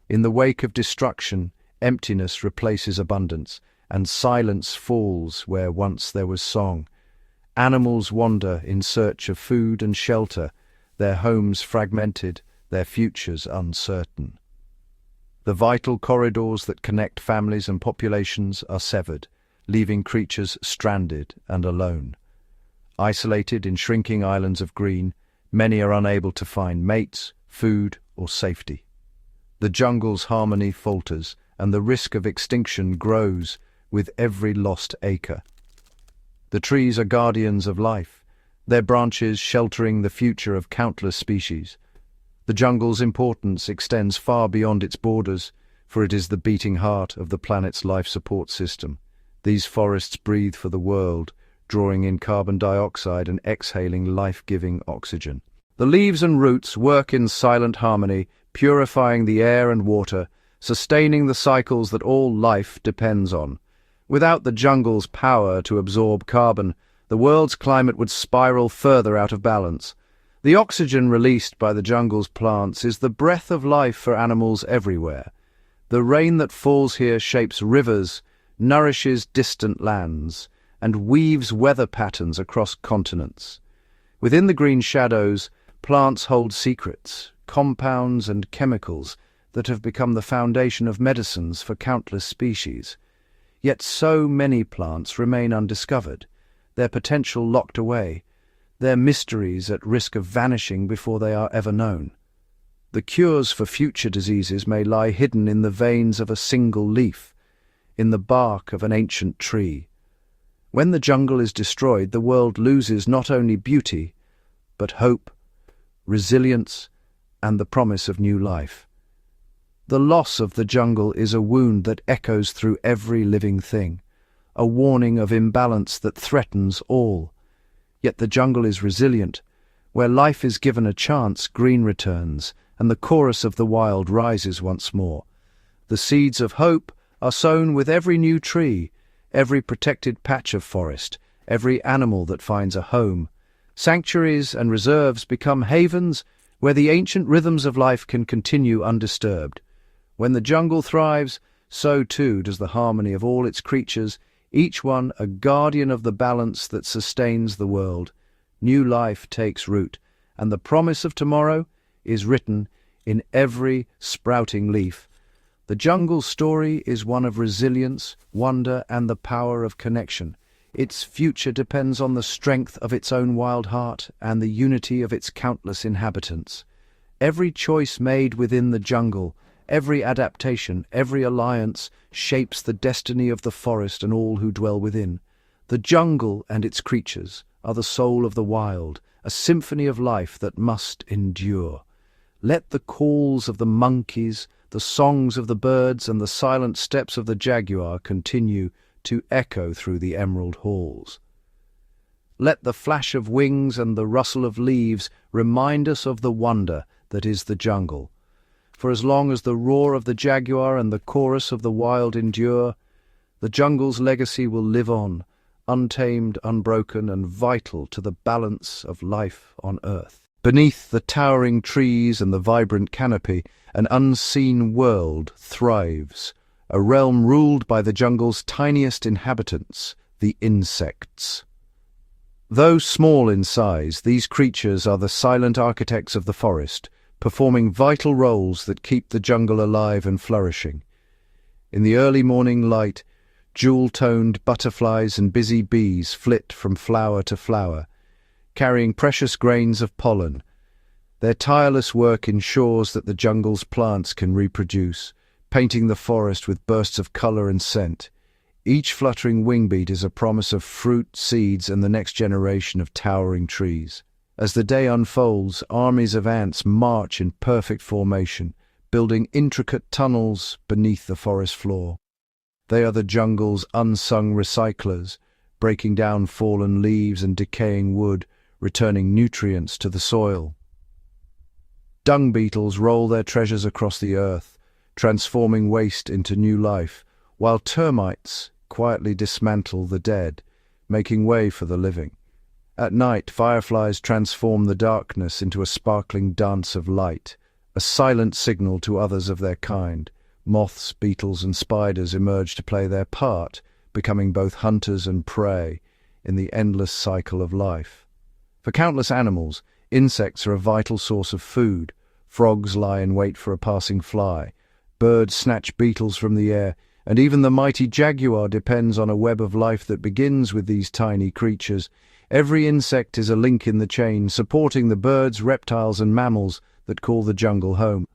Speaker 1: In the wake of destruction, emptiness replaces abundance, and silence falls where once there was song. Animals wander in search of food and shelter, their homes fragmented, their futures uncertain. The vital corridors that connect families and populations are severed, leaving creatures stranded and alone. Isolated in shrinking islands of green, many are unable to find mates, food, or safety. The jungle's harmony falters, and the risk of extinction grows with every lost acre. The trees are guardians of life, their branches sheltering the future of countless species. The jungle's importance extends far beyond its borders, for it is the beating heart of the planet's life support system. These forests breathe for the world, drawing in carbon dioxide and exhaling life-giving oxygen. The leaves and roots work in silent harmony, purifying the air and water, sustaining the cycles that all life depends on. Without the jungle's power to absorb carbon, the world's climate would spiral further out of balance. The oxygen released by the jungle's plants is the breath of life for animals everywhere. The rain that falls here shapes rivers, nourishes distant lands, and weaves weather patterns across continents. Within the green shadows, plants hold secrets, compounds and chemicals that have become the foundation of medicines for countless species. Yet so many plants remain undiscovered, their potential locked away, their mysteries at risk of vanishing before they are ever known. The cures for future diseases may lie hidden in the veins of a single leaf, in the bark of an ancient tree. When the jungle is destroyed, the world loses not only beauty, but hope, resilience, and the promise of new life. The loss of the jungle is a wound that echoes through every living thing, a warning of imbalance that threatens all. Yet the jungle is resilient. Where life is given a chance, green returns, and the chorus of the wild rises once more. The seeds of hope are sown with every new tree, every protected patch of forest, every animal that finds a home. Sanctuaries and reserves become havens where the ancient rhythms of life can continue undisturbed. When the jungle thrives, so too does the harmony of all its creatures, each one a guardian of the balance that sustains the world. New life takes root, and the promise of tomorrow is written in every sprouting leaf. The jungle's story is one of resilience, wonder, and the power of connection. Its future depends on the strength of its own wild heart and the unity of its countless inhabitants. Every choice made within the jungle, every adaptation, every alliance shapes the destiny of the forest and all who dwell within. The jungle and its creatures are the soul of the wild, a symphony of life that must endure. Let the calls of the monkeys, the songs of the birds, and the silent steps of the jaguar continue to echo through the emerald halls. Let the flash of wings and the rustle of leaves remind us of the wonder that is the jungle. For as long as the roar of the jaguar and the chorus of the wild endure, the jungle's legacy will live on, untamed, unbroken, and vital to the balance of life on Earth. Beneath the towering trees and the vibrant canopy, an unseen world thrives, a realm ruled by the jungle's tiniest inhabitants, the insects. Though small in size, these creatures are the silent architects of the forest, performing vital roles that keep the jungle alive and flourishing. In the early morning light, jewel-toned butterflies and busy bees flit from flower to flower, carrying precious grains of pollen. Their tireless work ensures that the jungle's plants can reproduce, painting the forest with bursts of color and scent. Each fluttering wingbeat is a promise of fruit, seeds, and the next generation of towering trees. As the day unfolds, armies of ants march in perfect formation, building intricate tunnels beneath the forest floor. They are the jungle's unsung recyclers, breaking down fallen leaves and decaying wood, returning nutrients to the soil. Dung beetles roll their treasures across the earth, transforming waste into new life, while termites quietly dismantle the dead, making way for the living. At night, fireflies transform the darkness into a sparkling dance of light, a silent signal to others of their kind. Moths, beetles, and spiders emerge to play their part, becoming both hunters and prey in the endless cycle of life. For countless animals, insects are a vital source of food. Frogs lie in wait for a passing fly. Birds snatch beetles from the air, and even the mighty jaguar depends on a web of life that begins with these tiny creatures. Every insect is a link in the chain, supporting the birds, reptiles, and mammals that call the jungle home.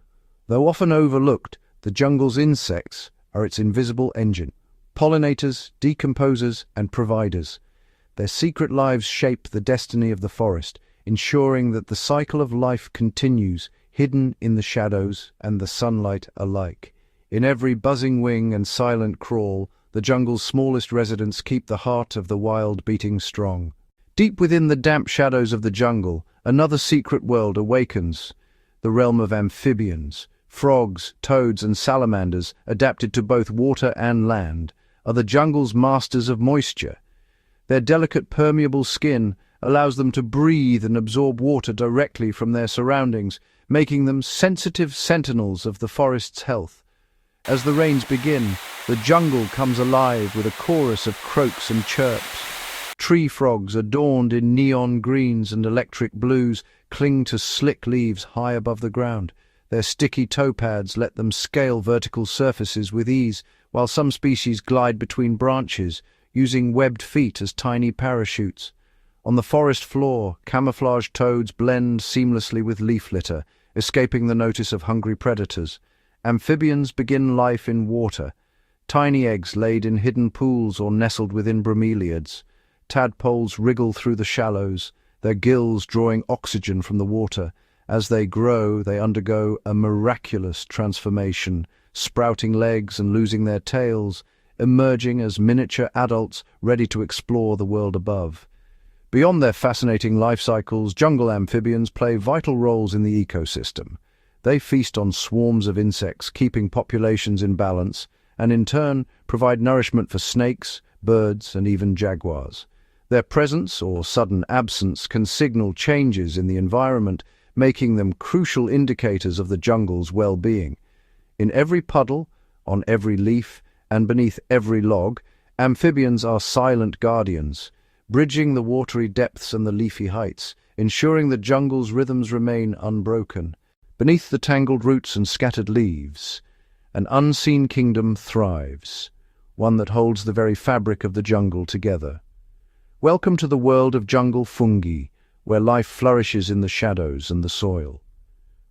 Speaker 1: Though often overlooked, the jungle's insects are its invisible engine, pollinators, decomposers, and providers. Their secret lives shape the destiny of the forest, ensuring that the cycle of life continues, hidden in the shadows and the sunlight alike. In every buzzing wing and silent crawl, the jungle's smallest residents keep the heart of the wild beating strong. Deep within the damp shadows of the jungle, another secret world awakens, the realm of amphibians. Frogs, toads, and salamanders, adapted to both water and land, are the jungle's masters of moisture. Their delicate permeable skin allows them to breathe and absorb water directly from their surroundings, making them sensitive sentinels of the forest's health. As the rains begin, the jungle comes alive with a chorus of croaks and chirps. Tree frogs, adorned in neon greens and electric blues, cling to slick leaves high above the ground. Their sticky toe pads let them scale vertical surfaces with ease, while some species glide between branches, using webbed feet as tiny parachutes. On the forest floor, camouflaged toads blend seamlessly with leaf litter, escaping the notice of hungry predators. Amphibians begin life in water, tiny eggs laid in hidden pools or nestled within bromeliads. Tadpoles wriggle through the shallows, their gills drawing oxygen from the water. As they grow, they undergo a miraculous transformation, sprouting legs and losing their tails, emerging as miniature adults ready to explore the world above. Beyond their fascinating life cycles, jungle amphibians play vital roles in the ecosystem. They feast on swarms of insects, keeping populations in balance, and in turn provide nourishment for snakes, birds, and even jaguars. Their presence or sudden absence can signal changes in the environment, making them crucial indicators of the jungle's well-being. In every puddle, on every leaf, and beneath every log, amphibians are silent guardians, bridging the watery depths and the leafy heights, ensuring the jungle's rhythms remain unbroken. Beneath the tangled roots and scattered leaves, an unseen kingdom thrives, one that holds the very fabric of the jungle together. Welcome to the world of jungle fungi, where life flourishes in the shadows and the soil.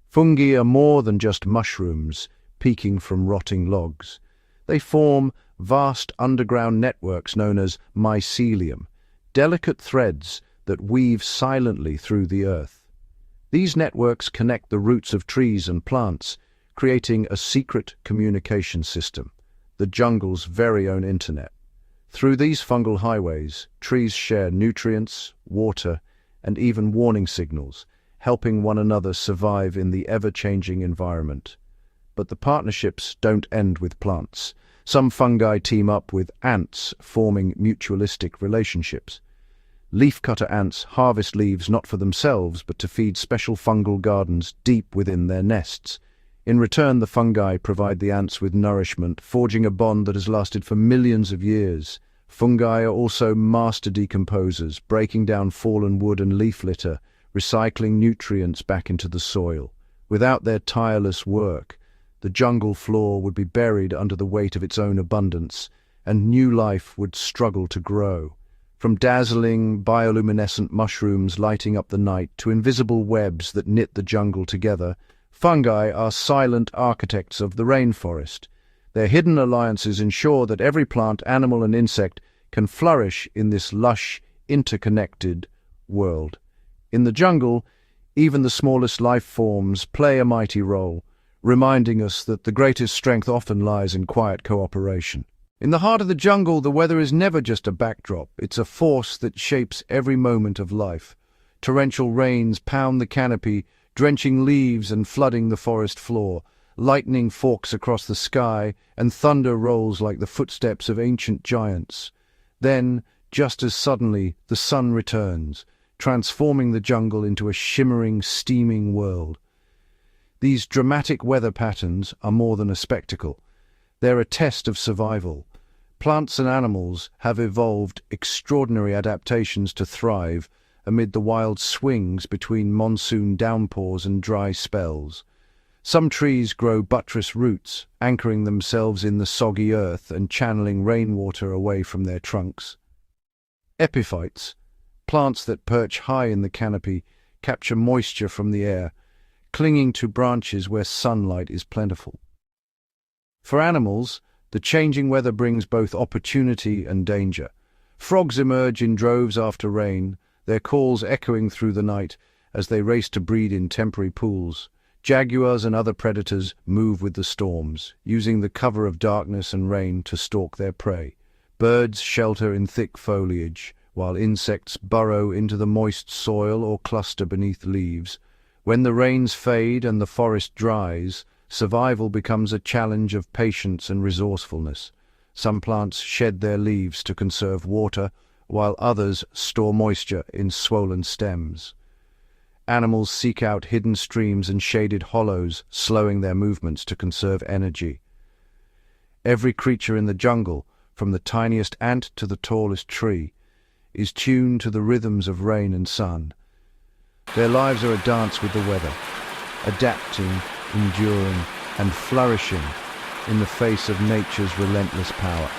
Speaker 1: Fungi are more than just mushrooms peeking from rotting logs. They form vast underground networks known as mycelium, delicate threads that weave silently through the earth. These networks connect the roots of trees and plants, creating a secret communication system, the jungle's very own internet. Through these fungal highways, trees share nutrients, water, and even warning signals, helping one another survive in the ever-changing environment. But the partnerships don't end with plants. Some fungi team up with ants, forming mutualistic relationships. Leafcutter ants harvest leaves not for themselves, but to feed special fungal gardens deep within their nests. In return, the fungi provide the ants with nourishment, forging a bond that has lasted for millions of years. Fungi are also master decomposers, breaking down fallen wood and leaf litter, recycling nutrients back into the soil. Without their tireless work, the jungle floor would be buried under the weight of its own abundance, and new life would struggle to grow. From dazzling, bioluminescent mushrooms lighting up the night to invisible webs that knit the jungle together, fungi are silent architects of the rainforest. Their hidden alliances ensure that every plant, animal, and insect can flourish in this lush, interconnected world. In the jungle, even the smallest life forms play a mighty role, reminding us that the greatest strength often lies in quiet cooperation. In the heart of the jungle, the weather is never just a backdrop. It's a force that shapes every moment of life. Torrential rains pound the canopy, drenching leaves and flooding the forest floor. Lightning forks across the sky, and thunder rolls like the footsteps of ancient giants. Then, just as suddenly, the sun returns, transforming the jungle into a shimmering, steaming world. These dramatic weather patterns are more than a spectacle. They're a test of survival. Plants and animals have evolved extraordinary adaptations to thrive amid the wild swings between monsoon downpours and dry spells. Some trees grow buttress roots, anchoring themselves in the soggy earth and channeling rainwater away from their trunks. Epiphytes, plants that perch high in the canopy, capture moisture from the air, clinging to branches where sunlight is plentiful. For animals, the changing weather brings both opportunity and danger. Frogs emerge in droves after rain, their calls echoing through the night as they race to breed in temporary pools. Jaguars and other predators move with the storms, using the cover of darkness and rain to stalk their prey. Birds shelter in thick foliage, while insects burrow into the moist soil or cluster beneath leaves. When the rains fade and the forest dries, survival becomes a challenge of patience and resourcefulness. Some plants shed their leaves to conserve water, while others store moisture in swollen stems. Animals seek out hidden streams and shaded hollows, slowing their movements to conserve energy. Every creature in the jungle, from the tiniest ant to the tallest tree, is tuned to the rhythms of rain and sun. Their lives are a dance with the weather, adapting, enduring, and flourishing in the face of nature's relentless power.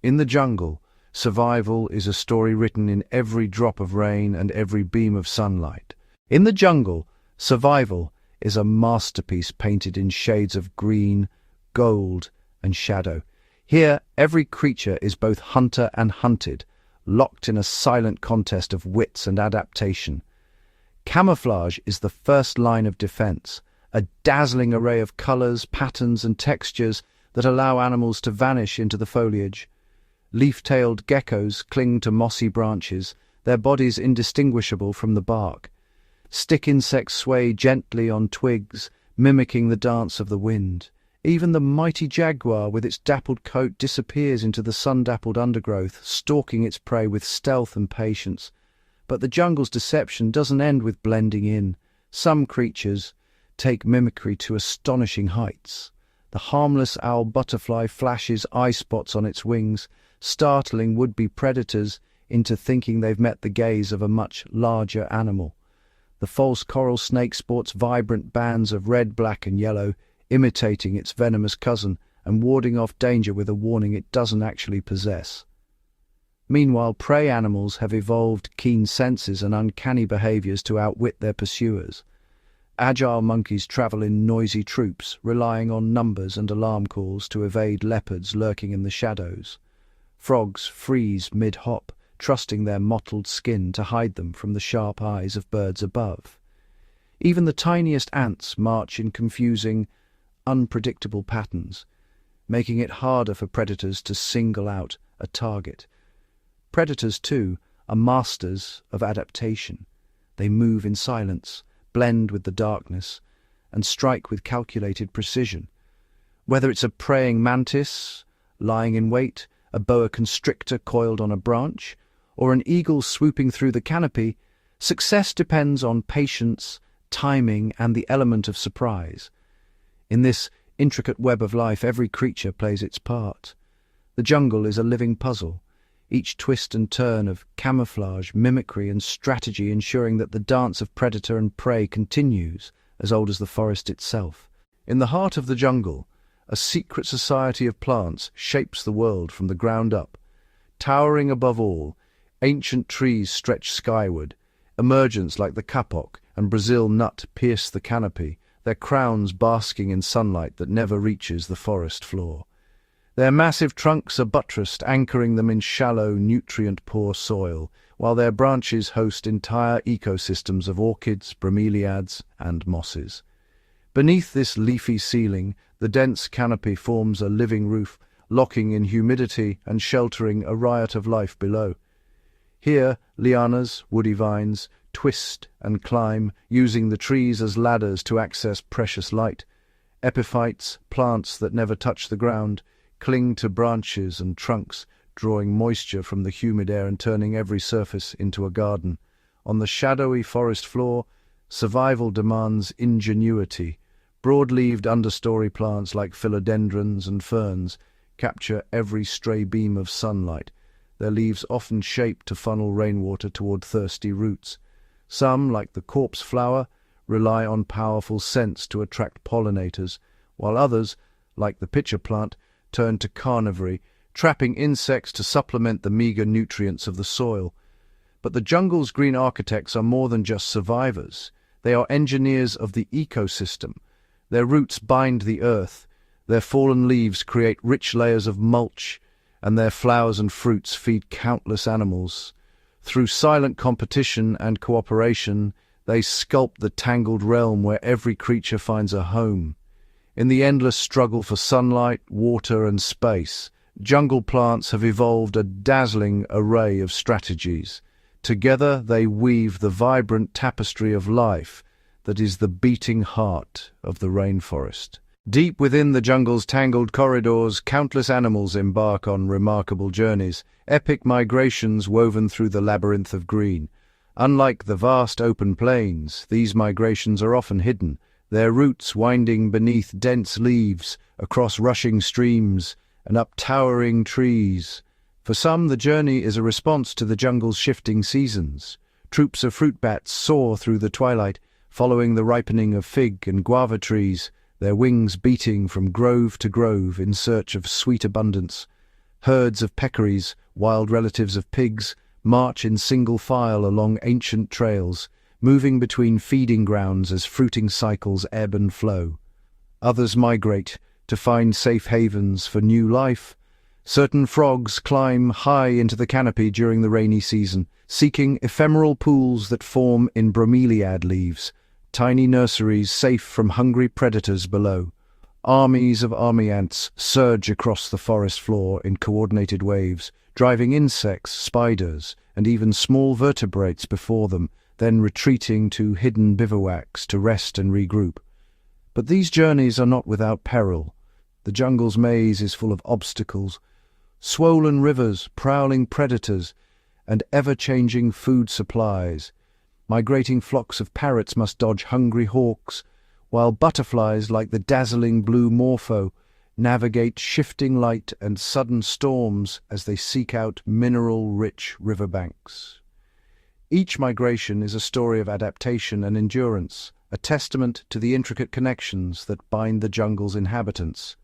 Speaker 1: In the jungle, survival is a story written in every drop of rain and every beam of sunlight. In the jungle, survival is a masterpiece painted in shades of green, gold, and shadow. Here, every creature is both hunter and hunted, locked in a silent contest of wits and adaptation. Camouflage is the first line of defense, a dazzling array of colors, patterns, and textures that allow animals to vanish into the foliage. Leaf-tailed geckos cling to mossy branches, their bodies indistinguishable from the bark. Stick insects sway gently on twigs, mimicking the dance of the wind. Even the mighty jaguar with its dappled coat disappears into the sun-dappled undergrowth, stalking its prey with stealth and patience. But the jungle's deception doesn't end with blending in. Some creatures take mimicry to astonishing heights. The harmless owl butterfly flashes eye spots on its wings, startling would-be predators into thinking they've met the gaze of a much larger animal. The false coral snake sports vibrant bands of red, black, and yellow, imitating its venomous cousin and warding off danger with a warning it doesn't actually possess. Meanwhile, prey animals have evolved keen senses and uncanny behaviors to outwit their pursuers. Agile monkeys travel in noisy troops, relying on numbers and alarm calls to evade leopards lurking in the shadows. Frogs freeze mid-hop, trusting their mottled skin to hide them from the sharp eyes of birds above. Even the tiniest ants march in confusing, unpredictable patterns, making it harder for predators to single out a target. Predators, too, are masters of adaptation. They move in silence, blend with the darkness, and strike with calculated precision. Whether it's a praying mantis lying in wait, a boa constrictor coiled on a branch, or an eagle swooping through the canopy, success depends on patience, timing, and the element of surprise. In this intricate web of life, every creature plays its part. The jungle is a living puzzle, each twist and turn of camouflage, mimicry, and strategy ensuring that the dance of predator and prey continues as old as the forest itself. In the heart of the jungle, a secret society of plants shapes the world from the ground up. Towering above all, ancient trees stretch skyward. Emergence like the kapok and Brazil nut pierce the canopy, their crowns basking in sunlight that never reaches the forest floor. Their massive trunks are buttressed, anchoring them in shallow, nutrient-poor soil, while their branches host entire ecosystems of orchids, bromeliads, and mosses. Beneath this leafy ceiling, the dense canopy forms a living roof, locking in humidity and sheltering a riot of life below. Here, lianas, woody vines, twist and climb, using the trees as ladders to access precious light. Epiphytes, plants that never touch the ground, cling to branches and trunks, drawing moisture from the humid air and turning every surface into a garden. On the shadowy forest floor, survival demands ingenuity. Broad-leaved understory plants like philodendrons and ferns capture every stray beam of sunlight, their leaves often shaped to funnel rainwater toward thirsty roots. Some, like the corpse flower, rely on powerful scents to attract pollinators, while others, like the pitcher plant, turn to carnivory, trapping insects to supplement the meager nutrients of the soil. But the jungle's green architects are more than just survivors. They are engineers of the ecosystem. Their roots bind the earth, their fallen leaves create rich layers of mulch, and their flowers and fruits feed countless animals. Through silent competition and cooperation, They sculpt the tangled realm where every creature finds a home. In the endless struggle for sunlight, water, and space, jungle plants have evolved a dazzling array of strategies. Together they weave the vibrant tapestry of life that is the beating heart of the rainforest. Deep within the jungle's tangled corridors, countless animals embark on remarkable journeys, epic migrations woven through the labyrinth of green. Unlike the vast open plains, these migrations are often hidden, their routes winding beneath dense leaves, across rushing streams, and up towering trees. For some, the journey is a response to the jungle's shifting seasons. Troops of fruit bats soar through the twilight, following the ripening of fig and guava trees, their wings beating from grove to grove in search of sweet abundance. Herds of peccaries, wild relatives of pigs, march in single file along ancient trails, moving between feeding grounds as fruiting cycles ebb and flow. Others migrate to find safe havens for new life. Certain frogs climb high into the canopy during the rainy season, seeking ephemeral pools that form in bromeliad leaves, tiny nurseries safe from hungry predators below. Armies of army ants surge across the forest floor in coordinated waves, driving insects, spiders, and even small vertebrates before them, then retreating to hidden bivouacs to rest and regroup. But these journeys are not without peril. The jungle's maze is full of obstacles, swollen rivers, prowling predators, and ever-changing food supplies. Migrating flocks of parrots must dodge hungry hawks, while butterflies like the dazzling blue morpho navigate shifting light and sudden storms as they seek out mineral-rich riverbanks. Each migration is a story of adaptation and endurance, a testament to the intricate connections that bind the jungle's inhabitants.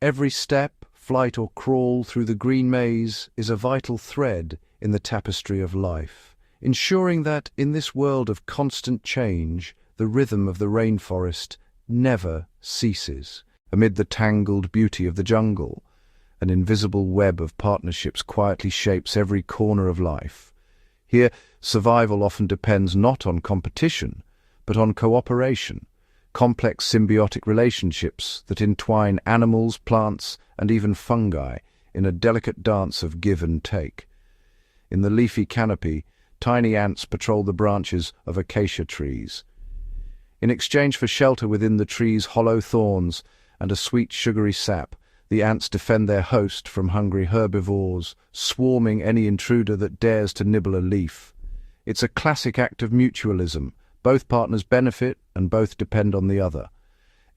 Speaker 1: Every step, flight or crawl through the green maze is a vital thread in the tapestry of life, ensuring that in this world of constant change, the rhythm of the rainforest never ceases. Amid the tangled beauty of the jungle, an invisible web of partnerships quietly shapes every corner of life. Here, survival often depends not on competition, but on cooperation, complex symbiotic relationships that entwine animals, plants, and even fungi in a delicate dance of give and take. In the leafy canopy, tiny ants patrol the branches of acacia trees. In exchange for shelter within the tree's hollow thorns and a sweet sugary sap, the ants defend their host from hungry herbivores, swarming any intruder that dares to nibble a leaf. It's a classic act of mutualism. Both partners benefit and both depend on the other.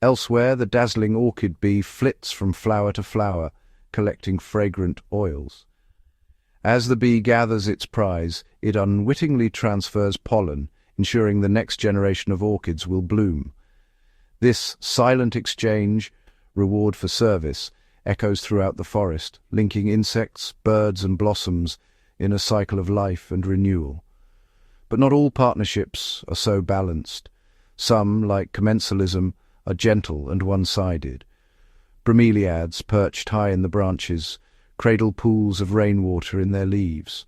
Speaker 1: Elsewhere, the dazzling orchid bee flits from flower to flower, collecting fragrant oils. As the bee gathers its prize, it unwittingly transfers pollen, ensuring the next generation of orchids will bloom. This silent exchange, reward for service, echoes throughout the forest, linking insects, birds, and blossoms in a cycle of life and renewal. But not all partnerships are so balanced. Some, like commensalism, are gentle and one-sided. Bromeliads, perched high in the branches, cradle pools of rainwater in their leaves.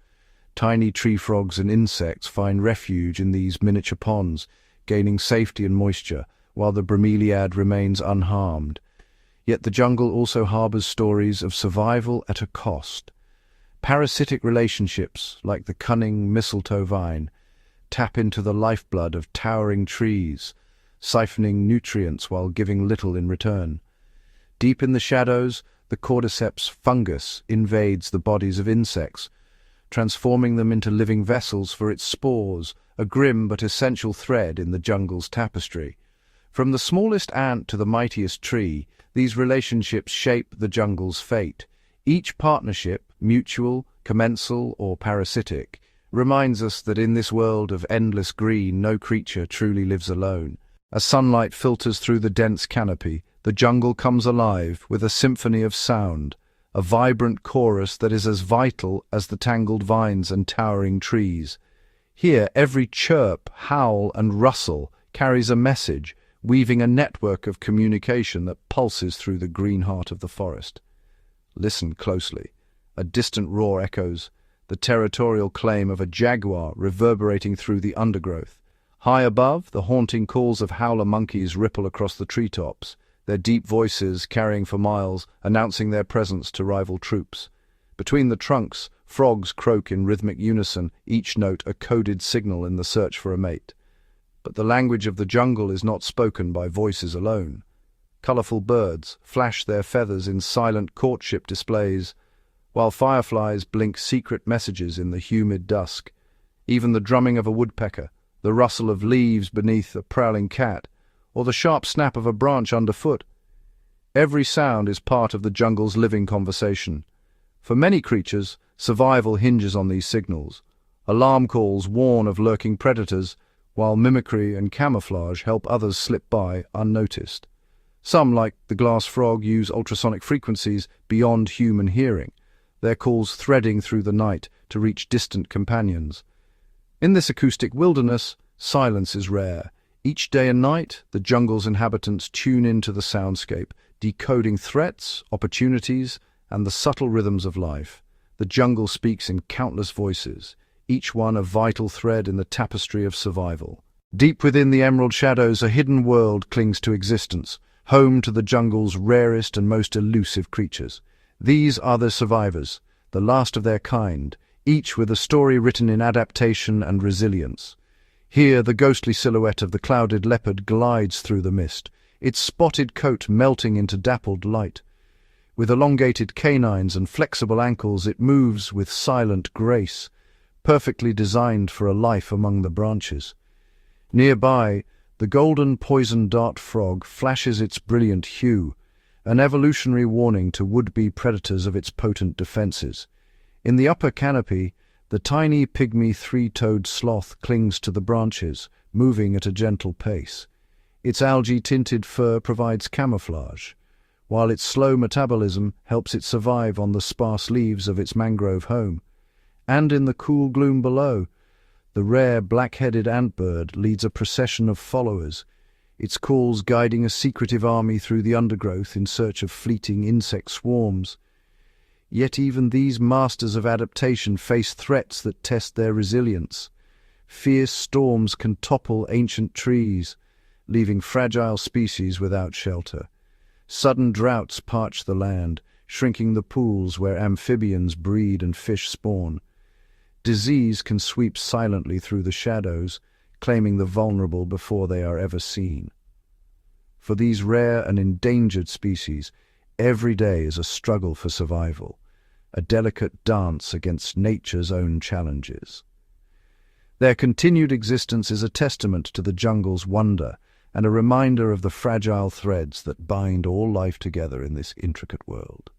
Speaker 1: Tiny tree frogs and insects find refuge in these miniature ponds, gaining safety and moisture, while the bromeliad remains unharmed. Yet the jungle also harbors stories of survival at a cost. Parasitic relationships, like the cunning mistletoe vine, tap into the lifeblood of towering trees, siphoning nutrients while giving little in return. Deep in the shadows, the cordyceps fungus invades the bodies of insects, transforming them into living vessels for its spores, a grim but essential thread in the jungle's tapestry. From the smallest ant to the mightiest tree, these relationships shape the jungle's fate. Each partnership, mutual, commensal, or parasitic, reminds us that in this world of endless green, no creature truly lives alone. As sunlight filters through the dense canopy, the jungle comes alive with a symphony of sound, a vibrant chorus that is as vital as the tangled vines and towering trees. Here, every chirp, howl, and rustle carries a message, weaving a network of communication that pulses through the green heart of the forest. Listen closely. A distant roar echoes, the territorial claim of a jaguar reverberating through the undergrowth. High above, the haunting calls of howler monkeys ripple across the treetops, their deep voices carrying for miles, announcing their presence to rival troops. Between the trunks, frogs croak in rhythmic unison, each note a coded signal in the search for a mate. But the language of the jungle is not spoken by voices alone. Colorful birds flash their feathers in silent courtship displays, while fireflies blink secret messages in the humid dusk. Even the drumming of a woodpecker, the rustle of leaves beneath a prowling cat, or the sharp snap of a branch underfoot. Every sound is part of the jungle's living conversation. For many creatures, survival hinges on these signals. Alarm calls warn of lurking predators, while mimicry and camouflage help others slip by unnoticed. Some, like the glass frog, use ultrasonic frequencies beyond human hearing, their calls threading through the night to reach distant companions. In this acoustic wilderness, silence is rare. Each day and night, the jungle's inhabitants tune into the soundscape, decoding threats, opportunities, and the subtle rhythms of life. The jungle speaks in countless voices, each one a vital thread in the tapestry of survival. Deep within the emerald shadows, a hidden world clings to existence, home to the jungle's rarest and most elusive creatures. These are the survivors, the last of their kind, each with a story written in adaptation and resilience. Here, the ghostly silhouette of the clouded leopard glides through the mist, its spotted coat melting into dappled light. With elongated canines and flexible ankles, it moves with silent grace, perfectly designed for a life among the branches. Nearby, the golden poison dart frog flashes its brilliant hue, an evolutionary warning to would-be predators of its potent defenses. In the upper canopy, the tiny pygmy three-toed sloth clings to the branches, moving at a gentle pace. Its algae-tinted fur provides camouflage, while its slow metabolism helps it survive on the sparse leaves of its mangrove home. And in the cool gloom below, the rare black-headed antbird leads a procession of followers, its calls guiding a secretive army through the undergrowth in search of fleeting insect swarms. Yet even these masters of adaptation face threats that test their resilience. Fierce storms can topple ancient trees, leaving fragile species without shelter. Sudden droughts parch the land, shrinking the pools where amphibians breed and fish spawn. Disease can sweep silently through the shadows, claiming the vulnerable before they are ever seen. For these rare and endangered species, every day is a struggle for survival, a delicate dance against nature's own challenges. Their continued existence is a testament to the jungle's wonder and a reminder of the fragile threads that bind all life together in this intricate world.